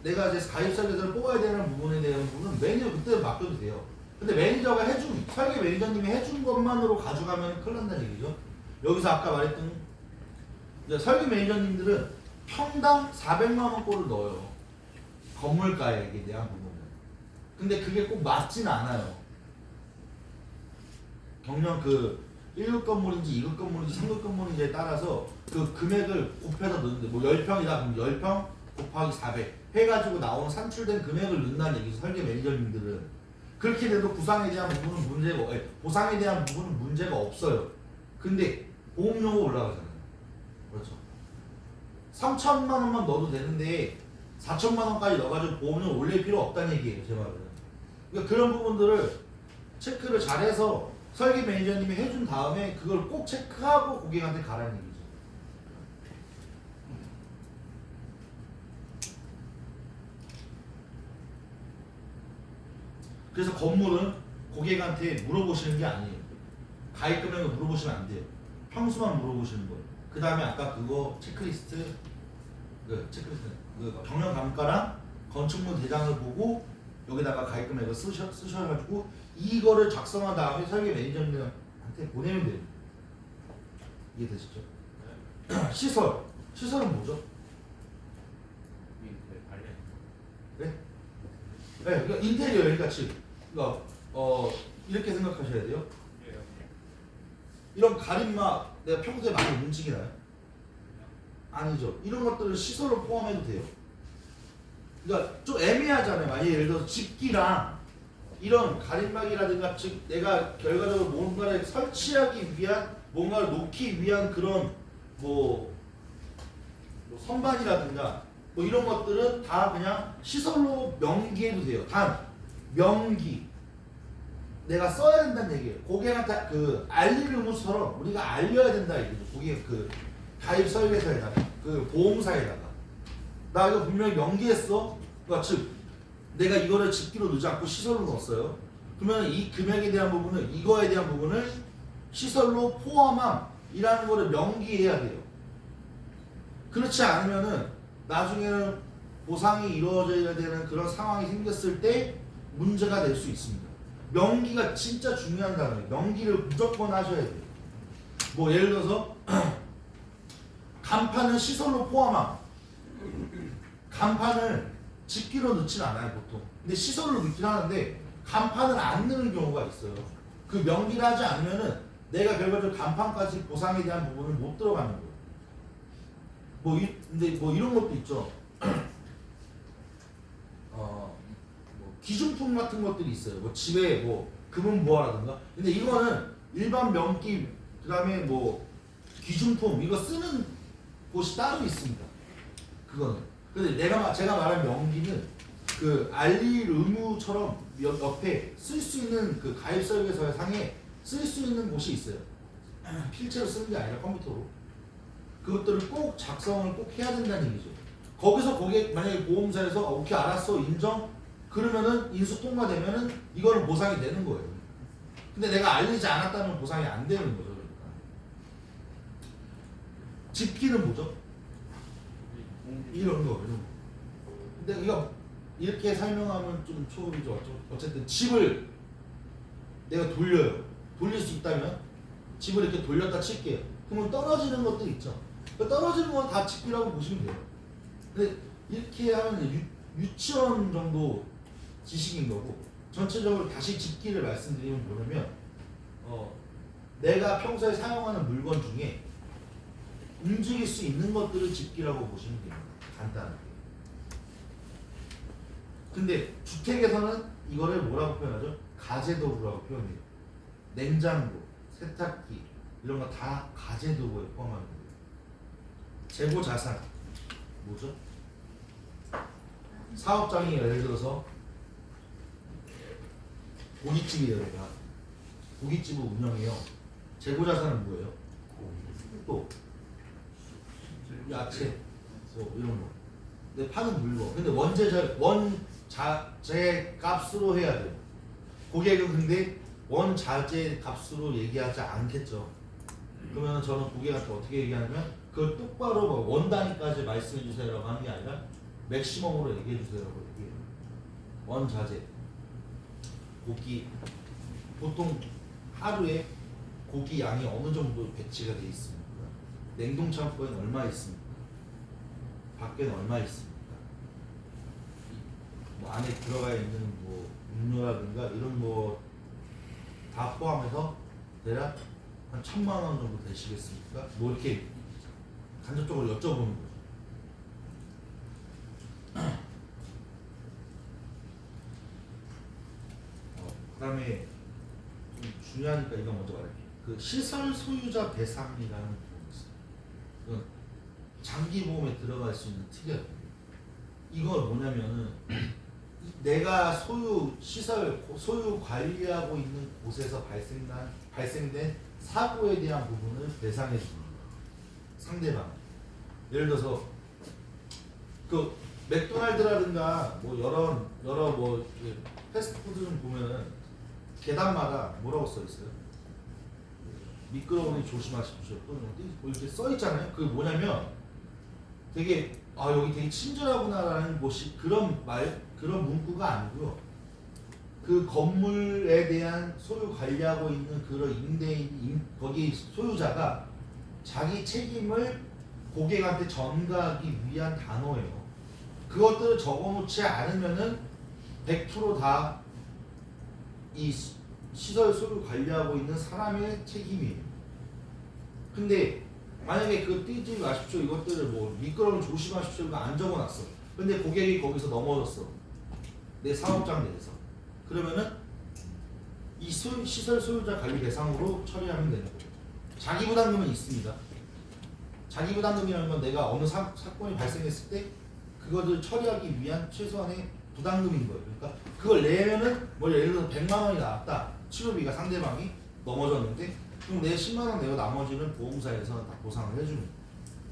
내가 이제 가입 설계서를 뽑아야 되는 부분에 대한 부분은 매니저 그때 맡겨도 돼요. 근데 매니저가 해준, 설계 매니저님이 해준 것만으로 가져가면 큰일 난다는 얘기죠. 여기서 아까 말했던 이제 설계 매니저님들은 평당 400만 원꼴을 넣어요. 건물가액에 대한 부분은. 근데 그게 꼭 맞진 않아요. 경영 1급 건물인지 2급 건물인지 3급 건물인지에 따라서 그 금액을 곱해서 넣는데 뭐 10평이다 그럼 10평 곱하기 400 해가지고 나온 산출된 금액을 넣는다는 얘기죠. 설계 매니저님들은. 그렇게 돼도 보상에 대한 부분은 보상에 대한 부분은 문제가 없어요. 근데 보험료가 올라가잖아요. 그렇죠. 3천만 원만 넣어도 되는데 4천만 원까지 넣어가지고 보험료 올릴 필요 없다는 얘기예요. 제 말은. 그러니까 그런 부분들을 체크를 잘해서 설계 매니저님이 해준 다음에 그걸 꼭 체크하고 고객한테 가라는 얘기죠. 그래서 건물은 고객한테 물어보시는 게 아니에요. 가입 금액을 물어보시면 안 돼요. 평수만 물어보시는 거예요. 그 다음에 아까 그거 체크리스트, 그 경영 감가랑 건축물 대장을 보고 여기다가 가입 금액을 쓰셔가지고 이거를 작성한 다음에 설계 매니저님한테 보내면 돼요. 이해되시죠? 시설은 뭐죠? 네? 네, 그러니까 인테리어, 그러니까 즉, 그러니까 이렇게 생각하셔야 돼요. 이런 가림막 내가 평소에 많이 움직이나요? 아니죠. 이런 것들을 시설로 포함해도 돼요. 그러니까 좀 애매하잖아요. 만약에 예를 들어서 집기랑 이런 가림막이라든가 즉 내가 결과적으로 뭔가를 설치하기 위한 뭔가를 놓기 위한 그런 뭐 선반이라든가 뭐 이런 것들은 다 그냥 시설로 명기해도 돼요. 단 명기 내가 써야 된다는 얘기예요. 고객한테 그 알릴 의무처럼 우리가 알려야 된다 이거죠. 고객 그 가입 설계서에다가 그 보험사에다가 나 이거 분명히 명기했어. 그러니까 즉 내가 이거를 집기로 넣지 않고 시설로 넣었어요. 그러면 이 금액에 대한 부분을 이거에 대한 부분을 시설로 포함함이라는 거를 명기해야 돼요. 그렇지 않으면은 나중에는 보상이 이루어져야 되는 그런 상황이 생겼을 때 문제가 될 수 있습니다. 명기가 진짜 중요한 단어예요. 명기를 무조건 하셔야 돼요. 뭐 예를 들어서 간판은 시설로 포함함. 간판을 집기로 넣진 않아요 보통. 근데 시설로 넣긴 하는데 간판을 안 넣는 경우가 있어요. 그 명기를 하지 않으면은 내가 결과적으로 간판까지 보상에 대한 부분을 못 들어가는 거예요. 근데 뭐 이런 것도 있죠. 뭐 기준품 같은 것들이 있어요. 뭐 집에 뭐 금은 보화라든가. 근데 이거는 일반 명기 그다음에 뭐 기준품 이거 쓰는 곳이 따로 있습니다. 그거는. 근데 제가 말한 명기는 그 알릴 의무처럼 옆에 쓸 수 있는 그 가입 설계서 상에 쓸 수 있는 곳이 있어요. 필체로 쓰는 게 아니라 컴퓨터로. 그것들을 꼭 작성을 꼭 해야 된다는 얘기죠. 거기서 고객 만약에 보험사에서 오케이 알았어 인정 그러면은 인수 통과되면은 이거는 보상이 되는 거예요. 근데 내가 알리지 않았다면 보상이 안 되는 거죠. 그러니까. 집기는 뭐죠? 이런 거. 근데 이거 이렇게 설명하면 좀 초급이죠. 어쨌든 집을 내가 돌려요. 돌릴 수 있다면 집을 이렇게 돌렸다 칠게요. 그러면 떨어지는 것들 있죠. 그 떨어지는 건 다 집기라고 보시면 돼요. 근데 이렇게 하면 유치원 정도 지식인 거고 전체적으로 다시 집기를 말씀드리면 뭐냐면 내가 평소에 사용하는 물건 중에 움직일 수 있는 것들을 집기라고 보시면 됩니다. 간단하게. 근데 주택에서는 이거를 뭐라고 표현하죠? 가재도구라고 표현해요. 냉장고, 세탁기 이런 거 다 가재도구에 포함하는 거예요. 재고자산 뭐죠? 사업장이 예를 들어서 고깃집이에요. 내가 고깃집을 운영해요. 재고자산은 뭐예요? 또 야채 뭐 이런 거. 근데 파는 물건. 근데 원자재 값으로 해야 돼요. 고객은 근데 원자재 값으로 얘기하지 않겠죠. 그러면 저는 고객한테 어떻게 얘기하냐면 그걸 똑바로 원 단위까지 말씀해 주세요라고 하는 게 아니라 맥시멈으로 얘기해 주세요라고 얘기해요. 원자재 고기 보통 하루에 고기 양이 어느 정도 배치가 되어 있습니까? 냉동 창고에는 얼마 있습니까? 밖에는 얼마 있습니까? 뭐 안에 들어가 있는 뭐 음료라든가 이런 거 다 포함해서 대략 한 1,000만 원 정도 되시겠습니까? 뭐 이렇게 간접적으로 여쭤보는 거죠. 그다음에 좀 중요하니까 이거 먼저 말할게요. 그 시설 소유자 배상이라는 부분이 있어요. 장기 보험에 들어갈 수 있는 특이한 이건 뭐냐면은 내가 소유 관리하고 있는 곳에서 발생된 사고에 대한 부분을 배상해 줍니다. 상대방. 예를 들어서 그 맥도날드라든가 뭐 여러 뭐 패스트푸드 좀 보면은 계단마다 뭐라고 써 있어요? 미끄러우니 조심하십시오. 또는 뭐 이렇게 써 있잖아요. 그게 뭐냐면 되게 여기 되게 친절하구나라는 곳이 그런 문구가 아니고요. 그 건물에 대한 소유 관리하고 있는 그런 거기 소유자가 자기 책임을 고객한테 전가하기 위한 단어예요. 그것들을 적어놓지 않으면은 100%다 이 시설 소유 관리하고 있는 사람의 책임이에요. 근데 만약에 그 뛰지 마십시오 이것들을 뭐 미끄러움 조심하십시오 이거 안 적어놨어. 근데 고객이 거기서 넘어졌어. 내 사업장 내에서. 그러면은 이 시설 소유자 관리 대상으로 처리하면 되는 거예요. 자기 부담금은 있습니다. 자기 부담금이라는 건 내가 어느 사건이 발생했을 때 그것을 처리하기 위한 최소한의 부담금인 거예요. 그러니까 그걸 내면은 뭐 예를 들어서 100만 원이 나왔다. 치료비가 상대방이 넘어졌는데 그럼 내 10만 원 내고 나머지는 보험사에서는 다 보상을 해주는 거예요.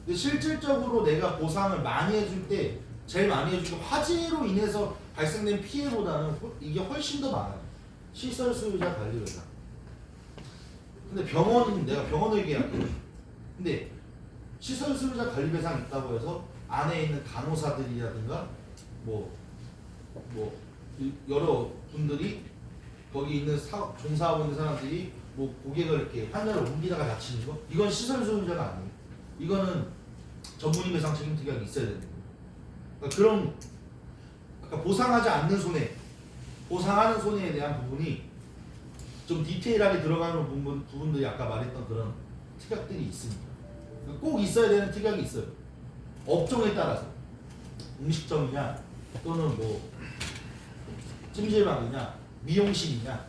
근데 실질적으로 내가 보상을 많이 해줄 때 제일 많이 해주고 화재로 인해서 발생된 피해보다는 이게 훨씬 더 많아요. 시설 소유자 관리 회사. 근데 내가 병원을 얘기할게요. 근데 시설 소유자 관리 배상 있다고 해서 안에 있는 간호사들이라든가 뭐 여러 분들이 거기 있는 종사하고 있는 사람들이 뭐 고객을 이렇게 환자를 옮기다가 다치는 거 이건 시설 소유자가 아니에요. 이거는 전문의 배상 책임 특약이 있어야 되는 거예요. 그러니까 그런 보상하지 않는 손해, 보상하는 손해에 대한 부분이 좀 디테일하게 들어가는 부분들이 아까 말했던 그런 특약들이 있습니다. 꼭 있어야 되는 특약이 있어요. 업종에 따라서 음식점이냐 또는 뭐 찜질방이냐 미용실이냐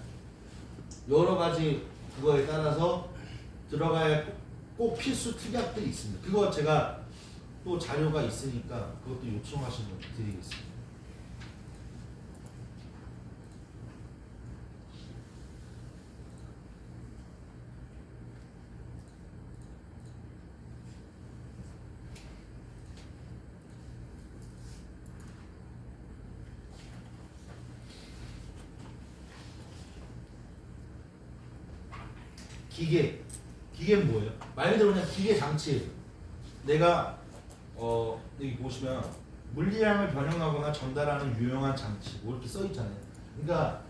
여러 가지 그거에 따라서 들어가야 꼭 필수 특약들이 있습니다. 그거 제가 또 자료가 있으니까 그것도 요청하시면 드리겠습니다. 기계는 뭐예요? 말 그대로 그냥 기계 장치예요. 내가 여기 보시면 물리량을 변형하거나 전달하는 유용한 장치 뭐 이렇게 써 있잖아요. 그러니까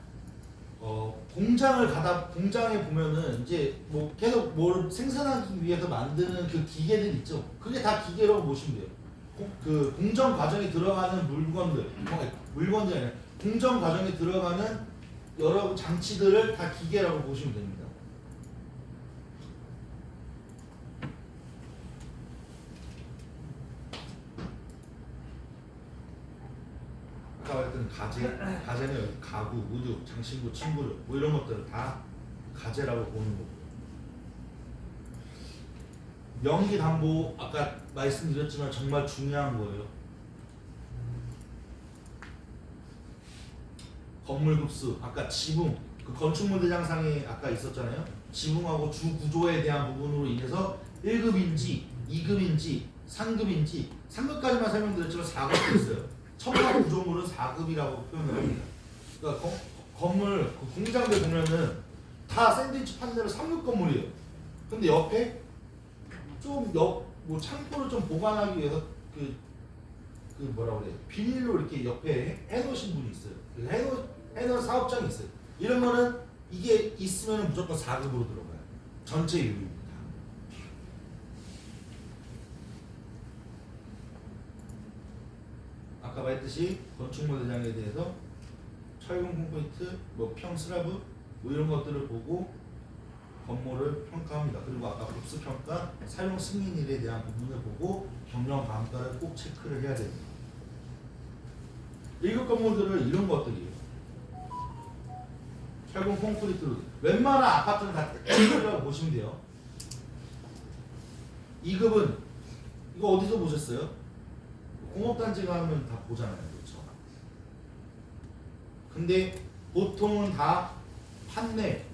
공장에 보면은 이제 뭐 계속 뭘 생산하기 위해서 만드는 그 기계들 있죠. 그게 다 기계라고 보시면 돼요. 그 공정 과정에 들어가는 물건들이 아니라 공정 과정에 들어가는 여러 장치들을 다 기계라고 보시면 됩니다. 아까 말했던 가제는 여기 가구, 의류, 장신구, 침구류 뭐 이런 것들을 다 가제라고 보는 거고. 명기 담보 아까 말씀드렸지만 정말 중요한 거예요. 건물급수 아까 지붕 그 건축물 대장상에 아까 있었잖아요. 지붕하고 주 구조에 대한 부분으로 인해서 1급인지 2급인지 3급인지 3급까지만 설명드렸지만 4급도 있어요. 첨가 구조물은 4급이라고 표현을 합니다. 그러니까 건물 그 공장들 보면은 다 샌드위치 판대로 3급 건물이에요. 근데 옆에 좀 뭐 창고를 좀 보관하기 위해서 그 뭐라 그래 비닐로 이렇게 옆에 해놓으신 분이 있어요. 해놓은 사업장이 있어요. 이런 거는 이게 있으면 무조건 4급으로 들어가요. 전체 유입니다. 아까 말했듯이 건축물 대장에 대해서 철근 콘크리트, 뭐 평 슬라브 뭐 이런 것들을 보고 건물을 평가합니다. 그리고 아까 급수 평가, 사용 승인일에 대한 부분을 보고 경영 감가를 꼭 체크를 해야 됩니다. 1급 건물들은 이런 것들이에요. 철근 콘크리트로 웬만한 아파트는 다 A급이라고 보시면 돼요. 2급은 이거 어디서 보셨어요? 공업단지 가면 다 보잖아요. 그렇죠? 근데 보통은 다 판넬,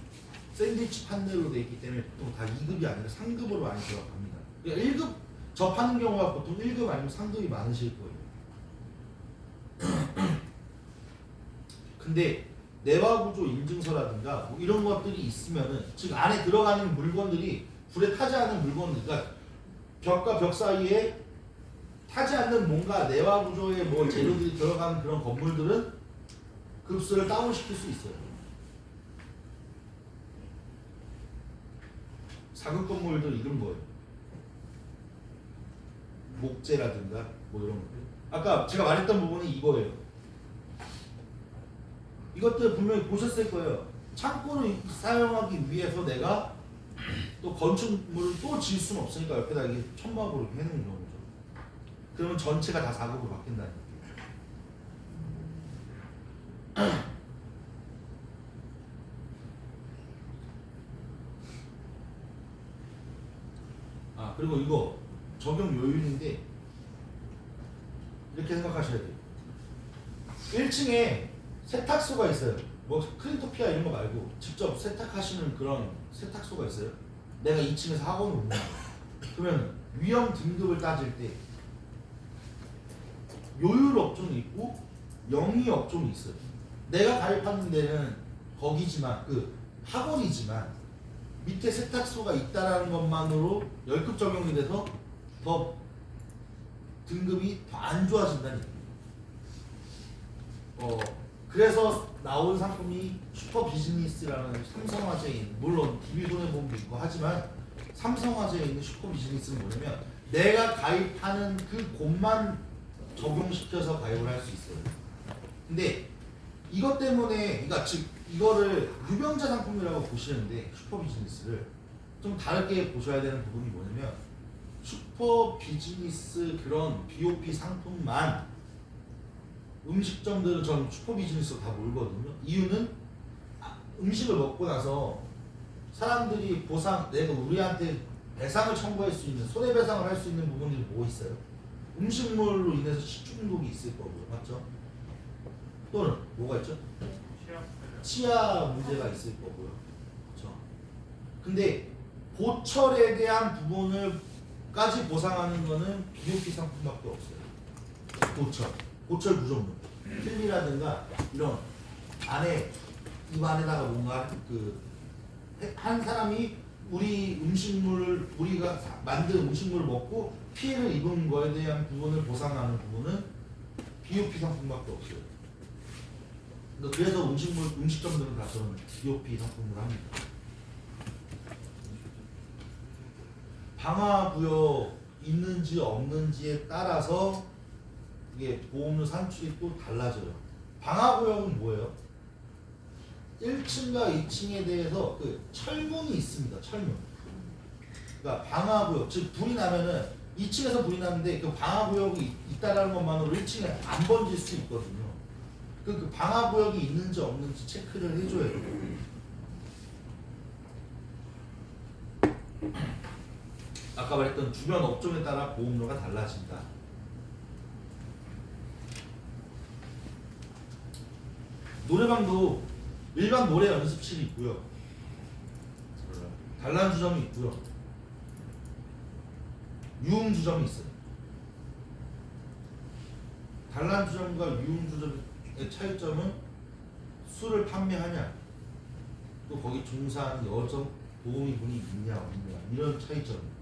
샌드위치 판넬로 되어 있기 때문에 보통 다 2급이 아니라 3급으로 많이 들어갑니다. 그러니까 1급 접하는 경우가 보통 1급 아니면 3급이 많으실 거예요. 근데 내화 구조 인증서라든가 뭐 이런 것들이 있으면은 즉 안에 들어가는 물건들이 불에 타지 않은 물건들, 그러니까 벽과 벽 사이에 타지 않는 뭔가 내화 구조의 뭐 재료들이 들어가는 그런 건물들은 급수를 다운시킬 수 있어요. 사극 건물들 이런 거예요. 목재라든가 뭐 이런 것들. 아까 제가 말했던 부분이 이거예요. 이것들 분명히 보셨을 거예요. 창고를 사용하기 위해서 내가 또 건축물을 또 지을 수는 없으니까 옆에다 이게 천막으로 이렇게 해놓은 거죠. 그러면 전체가 다 사극으로 바뀐다는 거예요. 아, 그리고 이거 적용 요율인데 이렇게 생각하셔야 돼요. 1층에 세탁소가 있어요. 뭐 클린토피아 이런 거 말고 직접 세탁하시는 그런 세탁소가 있어요. 내가 2층에서 학원을 운영해요. 그러면 위험 등급을 따질 때 요율 업종이 있고 영위 업종이 있어요. 내가 가입하는 데는 거기지만 그 학원이지만 밑에 세탁소가 있다라는 것만으로 열급 적용이 돼서 더 등급이 더 안 좋아진다는 얘기예요. 그래서 나온 상품이 슈퍼 비즈니스라는 삼성화재인, 물론 DB손해보험도 있고 하지만 삼성화재에 있는 슈퍼 비즈니스는 뭐냐면 내가 가입하는 그 곳만 적용시켜서 가입을 할 수 있어요. 근데 이것 때문에, 그러니까 즉 이거를 유병자 상품이라고 보시는데 슈퍼 비즈니스를 좀 다르게 보셔야 되는 부분이 뭐냐면 슈퍼 비즈니스 그런 BOP 상품만 음식점들은 전 슈퍼 비즈니스로 다 몰거든요. 이유는 음식을 먹고 나서 사람들이 보상, 내가 우리한테 배상을 청구할 수 있는, 손해배상을 할 수 있는 부분들이 뭐 있어요? 음식물로 인해서 식중독이 있을 거고요. 맞죠? 또는 뭐가 있죠? 치아 문제가 있을 거고요. 그렇죠? 근데 보철에 대한 부분을까지 보상하는 거는 BOP 상품밖에 없어요. 보철 구조물, 필리라든가 이런 안에 입 안에다가 뭔가 한 사람이 우리 음식물을, 우리가 만든 음식물을 먹고 피해를 입은 거에 대한 부분을 보상하는 부분은 BOP 상품밖에 없어요. 그래서 음식점들은 다 저는 BOP 상품으로 합니다. 방화구역 있는지 없는지에 따라서 이게 보험료 산출이 또 달라져요. 방화구역은 뭐예요? 1층과 2층에 대해서 그 철문이 있습니다. 철문. 그러니까 방화구역, 즉 불이 나면은 2층에서 불이 나는데 그 방화구역이 있다라는 것만으로 1층에 안 번질 수 있거든요. 그 방화구역이 있는지 없는지 체크를 해줘야 돼요. 아까 말했던 주변 업종에 따라 보험료가 달라진다. 노래방도 일반 노래 연습실이 있고요. 단란주점이 있고요. 유흥주점이 있어요. 단란주점과 유흥주점의 차이점은 술을 판매하냐, 또 거기 종사하는 여점 보험이분이 있냐 없냐 이런 차이점.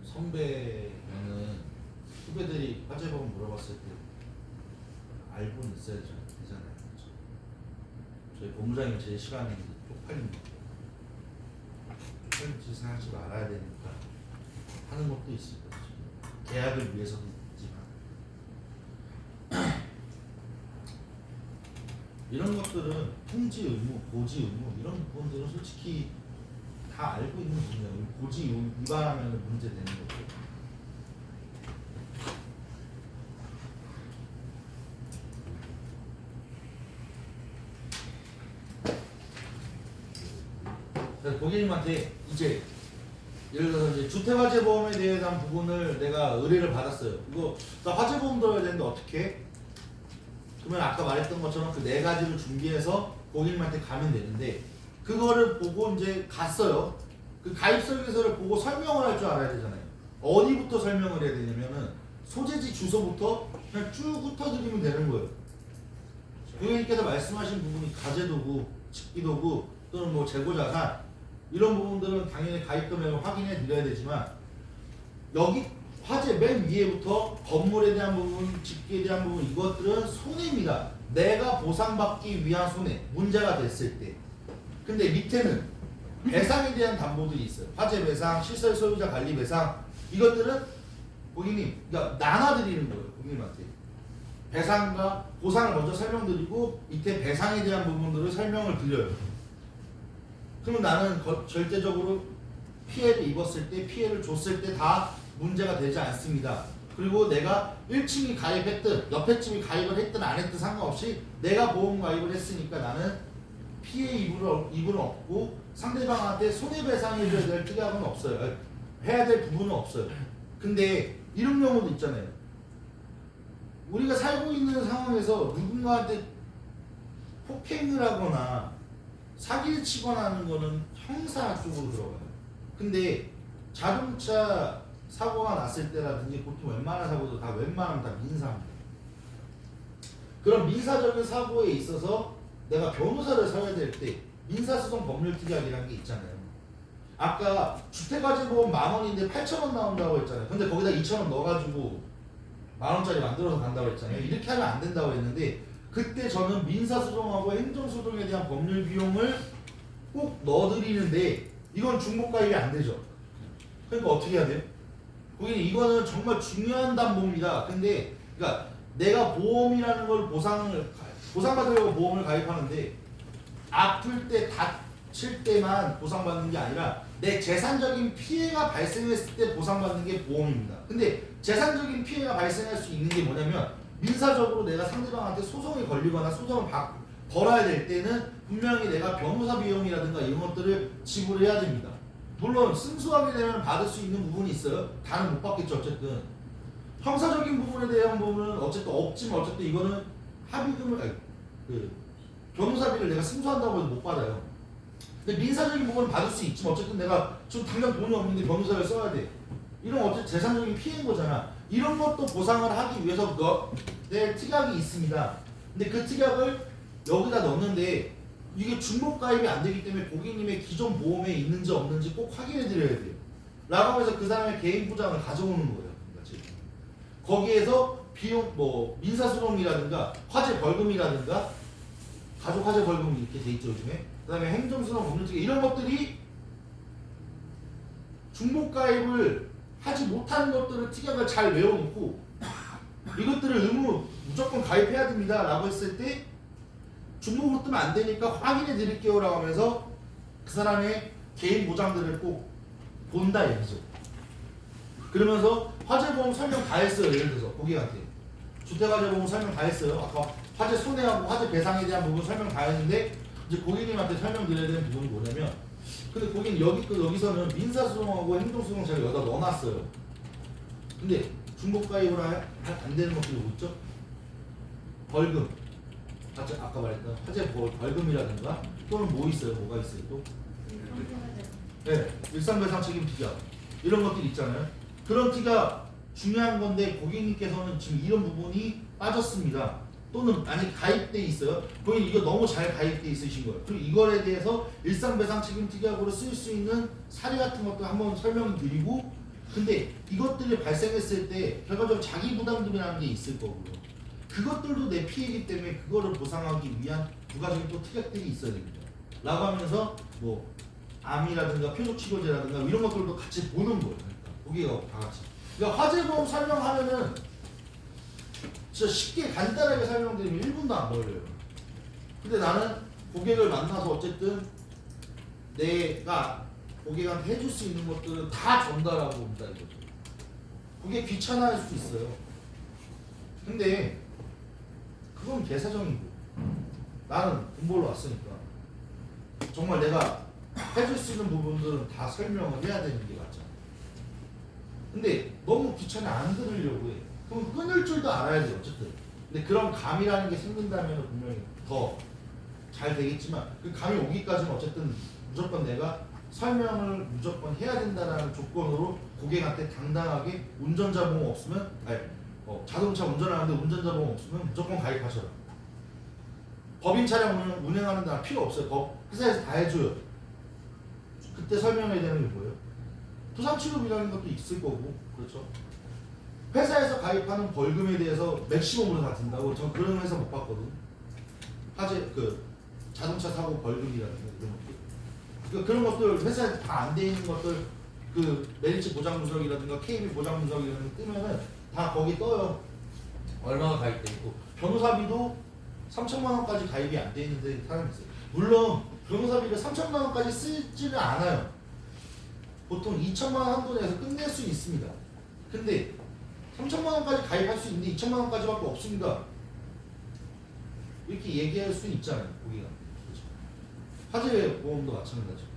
선배는 후배들이 화재보험 물어봤을 때 알고는 있어야 되잖아요. 그렇죠? 저희 본부장님 제일 싫어하는 게 쪽팔린 거. 쪽팔린 짓을 하지 말아야 되니까 하는 것도 있을 거죠. 계약을 위해서도 있지만 이런 것들은 통지 의무, 고지 의무 이런 부분들은 솔직히 다 알고 있는 분야예요. 고지 위반하면 문제 되는 거고. 그래서 고객님한테 이제 예를 들어서 이제 주택화재보험에 대한 부분을 내가 의뢰를 받았어요. 이거 나 화재보험 들어야 되는데 어떻게? 그러면 아까 말했던 것처럼 그 네 가지를 준비해서 고객님한테 가면 되는데 그거를 보고 이제 갔어요. 그 가입 설계서를 보고 설명을 할 줄 알아야 되잖아요. 어디부터 설명을 해야 되냐면은 소재지 주소부터 그냥 쭉 훑어드리면 되는 거예요. 고객님께서 말씀하신 부분이 가재도구, 집기도구 또는 뭐 재고자산 이런 부분들은 당연히 가입 금액을 확인해 드려야 되지만 여기 화재 맨 위에부터 건물에 대한 부분, 집기에 대한 부분 이것들은 손해입니다. 내가 보상받기 위한 손해, 문제가 됐을 때. 근데 밑에는 배상에 대한 담보들이 있어요. 화재 배상, 시설 소유자 관리 배상 이것들은 고객님, 그러니까 나눠드리는 거예요. 고객님한테. 배상과 보상을 먼저 설명드리고 밑에 배상에 대한 부분들을 설명을 드려요. 그러면 나는 절대적으로 피해를 입었을 때, 피해를 줬을 때 다 문제가 되지 않습니다. 그리고 내가 1층이 가입했든 옆에 층이 가입을 했든 안 했든 상관없이 내가 보험 가입을 했으니까 나는 피해 입을 없고 상대방한테 손해배상해줘야 될 특약은 없어요. 해야 될 부분은 없어요. 근데 이런 경우도 있잖아요. 우리가 살고 있는 상황에서 누군가한테 폭행을 하거나 사기를 치거나 하는 거는 형사 쪽으로 들어가요. 근데 자동차 사고가 났을 때라든지 보통 웬만한 사고도 다 웬만하면 다 민사입니다. 그런 민사적인 사고에 있어서 내가 변호사를 서야 될 때 민사소송 법률특약이라는 게 있잖아요. 아까 주택과세보험 10,000원인데 8,000원 나온다고 했잖아요. 근데 거기다 2,000원 넣어가지고 10,000원짜리 만들어서 간다고 했잖아요. 이렇게 하면 안 된다고 했는데 그때 저는 민사소송하고 행정소송에 대한 법률 비용을 꼭 넣어드리는데 이건 중복가입이 안 되죠. 그러니까 어떻게 해야 돼요? 고객님 이거는 정말 중요한 담보입니다. 근데 그러니까 내가 보험이라는 걸 보상받으려고 보험을 가입하는데 아플 때 다칠 때만 보상받는 게 아니라 내 재산적인 피해가 발생했을 때 보상받는 게 보험입니다. 근데 재산적인 피해가 발생할 수 있는 게 뭐냐면 민사적으로 내가 상대방한테 소송이 걸리거나 소송을 걸어야 될 때는 분명히 내가 변호사 비용이라든가 이런 것들을 지불해야 됩니다. 물론 승소하게 되면 받을 수 있는 부분이 있어요. 다는 못 받겠죠. 어쨌든 형사적인 부분에 대한 부분은 어쨌든 없지만 어쨌든 이거는 합의금을 변호사비를 내가 승소한다고 해도 못 받아요. 근데 민사적인 부분은 받을 수 있지만 어쨌든 내가 지금 당장 돈이 없는데 변호사를 써야 돼. 이런 어쨌든 재산적인 피해인 거잖아. 이런 것도 보상을 하기 위해서 내 특약이 있습니다. 근데 그 특약을 여기다 넣는데 이게 중복가입이 안 되기 때문에 고객님의 기존 보험에 있는지 없는지 꼭 확인해 드려야 돼요. 라고 하면서 그 사람의 개인 보장을 가져오는 거예요. 거기에서 비용 민사소송이라든가 화재 벌금이라든가 가족 화재 벌금 이렇게 돼 있죠 요즘에. 그 다음에 행정소송 법률특약 이런 것들이 중복가입을 하지 못하는 것들을 특약을 잘 외워놓고 이것들을 무조건 가입해야 됩니다 라고 했을 때 중복으로 뜨면 안 되니까 확인해 드릴게요 라고 하면서 그 사람의 개인 보장들을 꼭 본다 얘기죠. 그러면서 화재보험 설명 다 했어요. 예를 들어서 고객한테 주택화재보험 설명 다 했어요. 아까 화재 손해하고 화재 배상에 대한 부분 설명 다 했는데 이제 고객님한테 설명드려야 되는 부분이 뭐냐면 근데 고객님 여기서는 민사소송하고 행정소송 제가 여기다 넣어놨어요. 근데 중복가입을 안 되는 것들이 뭐 있죠? 벌금 아까 말했던 화재 벌금이라든가 또는 뭐 있어요? 뭐가 있어요 또? 네, 일상배상 책임 특약 이런 것들이 있잖아요. 그런 특약 중요한 건데 고객님께서는 지금 이런 부분이 빠졌습니다. 또는 아니 가입돼 있어요. 고객님 이거 너무 잘 가입돼 있으신 거예요. 그리고 이거에 대해서 일상배상 책임 특약으로 쓸 수 있는 사례 같은 것도 한번 설명드리고 근데 이것들이 발생했을 때 결과적으로 자기 부담금이라는 게 있을 거고요. 그것들도 내 피해이기 때문에 그거를 보상하기 위한 부가적인 또 특약들이 있어야 됩니다. 라고 하면서 뭐 암이라든가 표적치료제라든가 이런 것들도 같이 보는 거예요. 그러니까 고객하고 다 같이. 그러니까 화재보험 설명하면은 진짜 쉽게 간단하게 설명드리면 1분도 안 걸려요. 근데 나는 고객을 만나서 어쨌든 내가 고객한테 해줄 수 있는 것들은 다 전달하고 온다 이거죠. 그게 귀찮아할 수 있어요. 근데 그건 개 사정이고 나는 돈 벌러 왔으니까 정말 내가 해줄 수 있는 부분들은 다 설명을 해야 되는 게 맞잖아. 근데 너무 귀찮아 안 들으려고 해. 그럼 끊을 줄도 알아야 돼 어쨌든. 근데 그런 감이라는 게 생긴다면 분명히 더 잘 되겠지만 그 감이 오기까지는 어쨌든 무조건 내가 설명을 무조건 해야 된다는 조건으로 고객한테 당당하게 운전자 보험 없으면 아니 자동차 운전하는데 운전자 보험 없으면 무조건 가입하셔라. 법인 차량 운행하는 데는 필요 없어요. 회사에서 다 해줘요. 그때 설명해야 되는 게 뭐예요? 부상 취급이라는 것도 있을 거고, 그렇죠? 회사에서 가입하는 벌금에 대해서 맥시멈으로 다 든다고. 전 그런 회사 못 봤거든. 화재 자동차 사고 벌금이라든가 이런 것들. 그런 것들 회사에 다 안 돼 있는 것들 메리츠 보장 분석이라든가 KB 보장 분석이라든가 뜨면은 다 거기 떠요. 얼마가 가입돼 있고 변호사비도 3천만 원까지 가입이 안 돼 있는데 사람이 있어요. 물론 변호사비를 3천만 원까지 쓰지는 않아요. 보통 2천만 원 한도 내에서 끝낼 수 있습니다. 근데 3천만 원까지 가입할 수 있는데 2천만 원까지밖에 없습니다. 이렇게 얘기할 수 있잖아요. 고객가 그렇죠. 화재 보험도 마찬가지죠.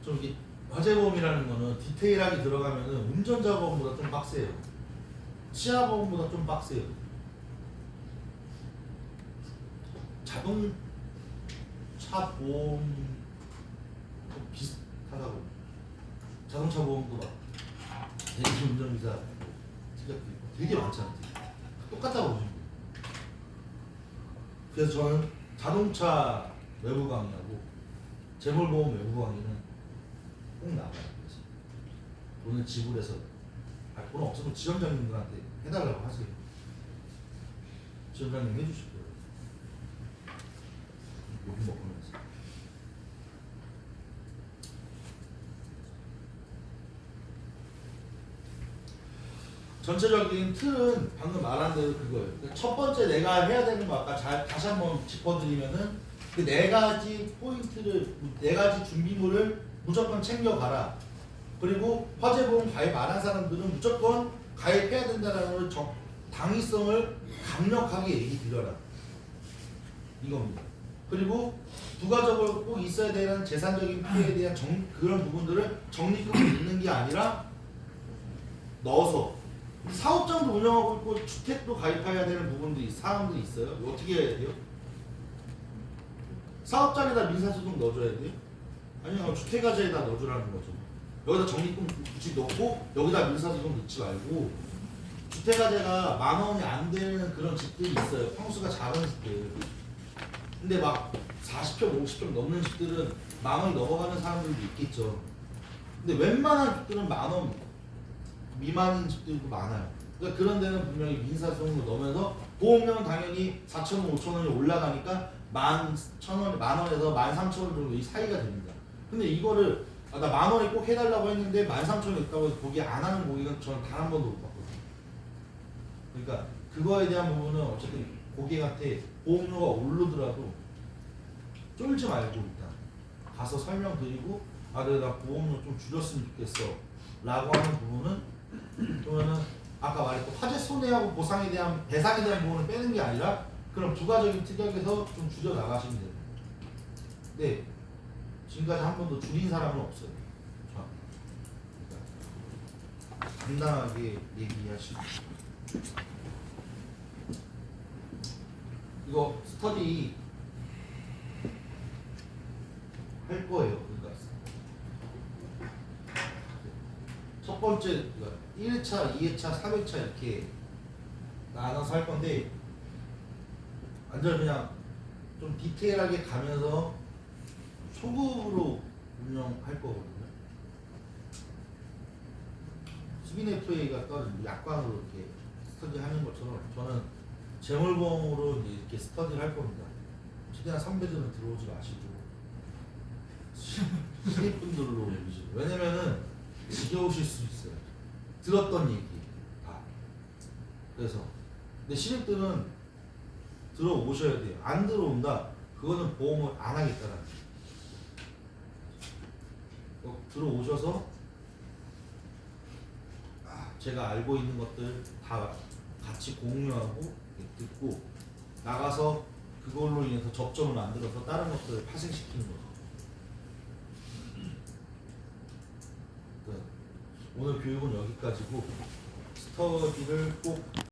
좀 이게 화재보험이라는 거는 디테일하게 들어가면은 운전자 보험보다 좀 빡세요. 치아 보험보다 좀 빡세요. 자동차 보험 좀 비슷하다고. 자동차 보험도 막 대리 운전기사 특약도 있고 되게 많잖아요. 똑같다고 보시면 돼요. 그래서 저는 자동차 외부 강의하고 재물보험 외부 강의는 꼭 나가요. 그래서 돈을 지불해서 돈 없으면 지점장님들한테 해달라고 하세요. 지점장님 해주실 거예요. 욕 먹으면서. 전체적인 틀은 방금 말한 대로 그거예요. 그러니까 첫 번째 내가 해야 되는 거 아까 다시 한번 짚어드리면은 그 네 가지 포인트를, 네 가지 준비물을 무조건 챙겨가라. 그리고 화재보험 가입 안 한 사람들은 무조건 가입해야 된다는 당위성을 강력하게 얘기 드려라. 이겁니다. 그리고 부가적으로 꼭 있어야 되는 재산적인 피해에 대한 그런 부분들을 적립금을 넣는 게 아니라 넣어서 사업장도 운영하고 있고 주택도 가입해야 되는 부분들이 사람들이 있어요. 어떻게 해야 돼요? 사업장에다 민사소송 넣어줘야 돼요? 아니면 주택과제에다 넣어주라는 거죠. 여기다 적립금 굳이 넣고 여기다 민사소송 넣지 말고 주택과제가 10,000원이 안 되는 그런 집들이 있어요. 평수가 작은 집들. 근데 막 40평, 50평 넘는 집들은 10,000원이 넘어가는 사람들도 있겠죠. 근데 웬만한 집들은 10,000원 미만인 집들도 많아요. 그러니까 그런 데는 분명히 민사소송으로 넣으면서 보험료는 당연히 4,000원, 5,000원이 올라가니까 11,000원, 10,000원에서 13,000원 정도 이 사이가 됩니다. 근데 이거를 나 10,000원이 꼭 해달라고 했는데 13,000원이 있다고 해서 거기 안 하는 고객은 저는 단 한 번도 못 봤거든요. 그러니까 그거에 대한 부분은 어쨌든 고객한테 보험료가 오르더라도 쫄지 말고 일단 가서 설명드리고 그래 나 보험료 좀 줄였으면 좋겠어 라고 하는 부분은 그러면은 아까 말했던 화재 손해하고 보상에 대한 배상에 대한 부분을 빼는 게 아니라 그럼 부가적인 특약에서 좀 줄여 나가시면 됩니다. 네, 지금까지 한 번도 줄인 사람은 없어요. 그러니까 간단하게 얘기하시고 이거 스터디 할 거예요. 그러니까 첫 번째 1회차, 2회차, 3회차 이렇게 나눠서 할 건데 완전 그냥 좀 디테일하게 가면서 초급으로 운영할 거거든요. 수빈 FA가 떠는 약관으로 이렇게 스터디 하는 것처럼 저는 재물보험으로 이렇게 스터디를 할 겁니다. 최대한 선배들은 들어오지 마시고 신입분들로 오시고 왜냐면은 지겨우실 수 있어요. 들었던 얘기 다. 그래서 근데 신입들은 들어오셔야 돼요. 안 들어온다. 그거는 보험을 안 하겠다라는 거예요. 들어오셔서 제가 알고 있는 것들 다 같이 공유하고 듣고 나가서 그걸로 인해서 접점을 만들어서 다른 것들을 파생시키는 거죠. 오늘 교육은 여기까지고 스터디를 꼭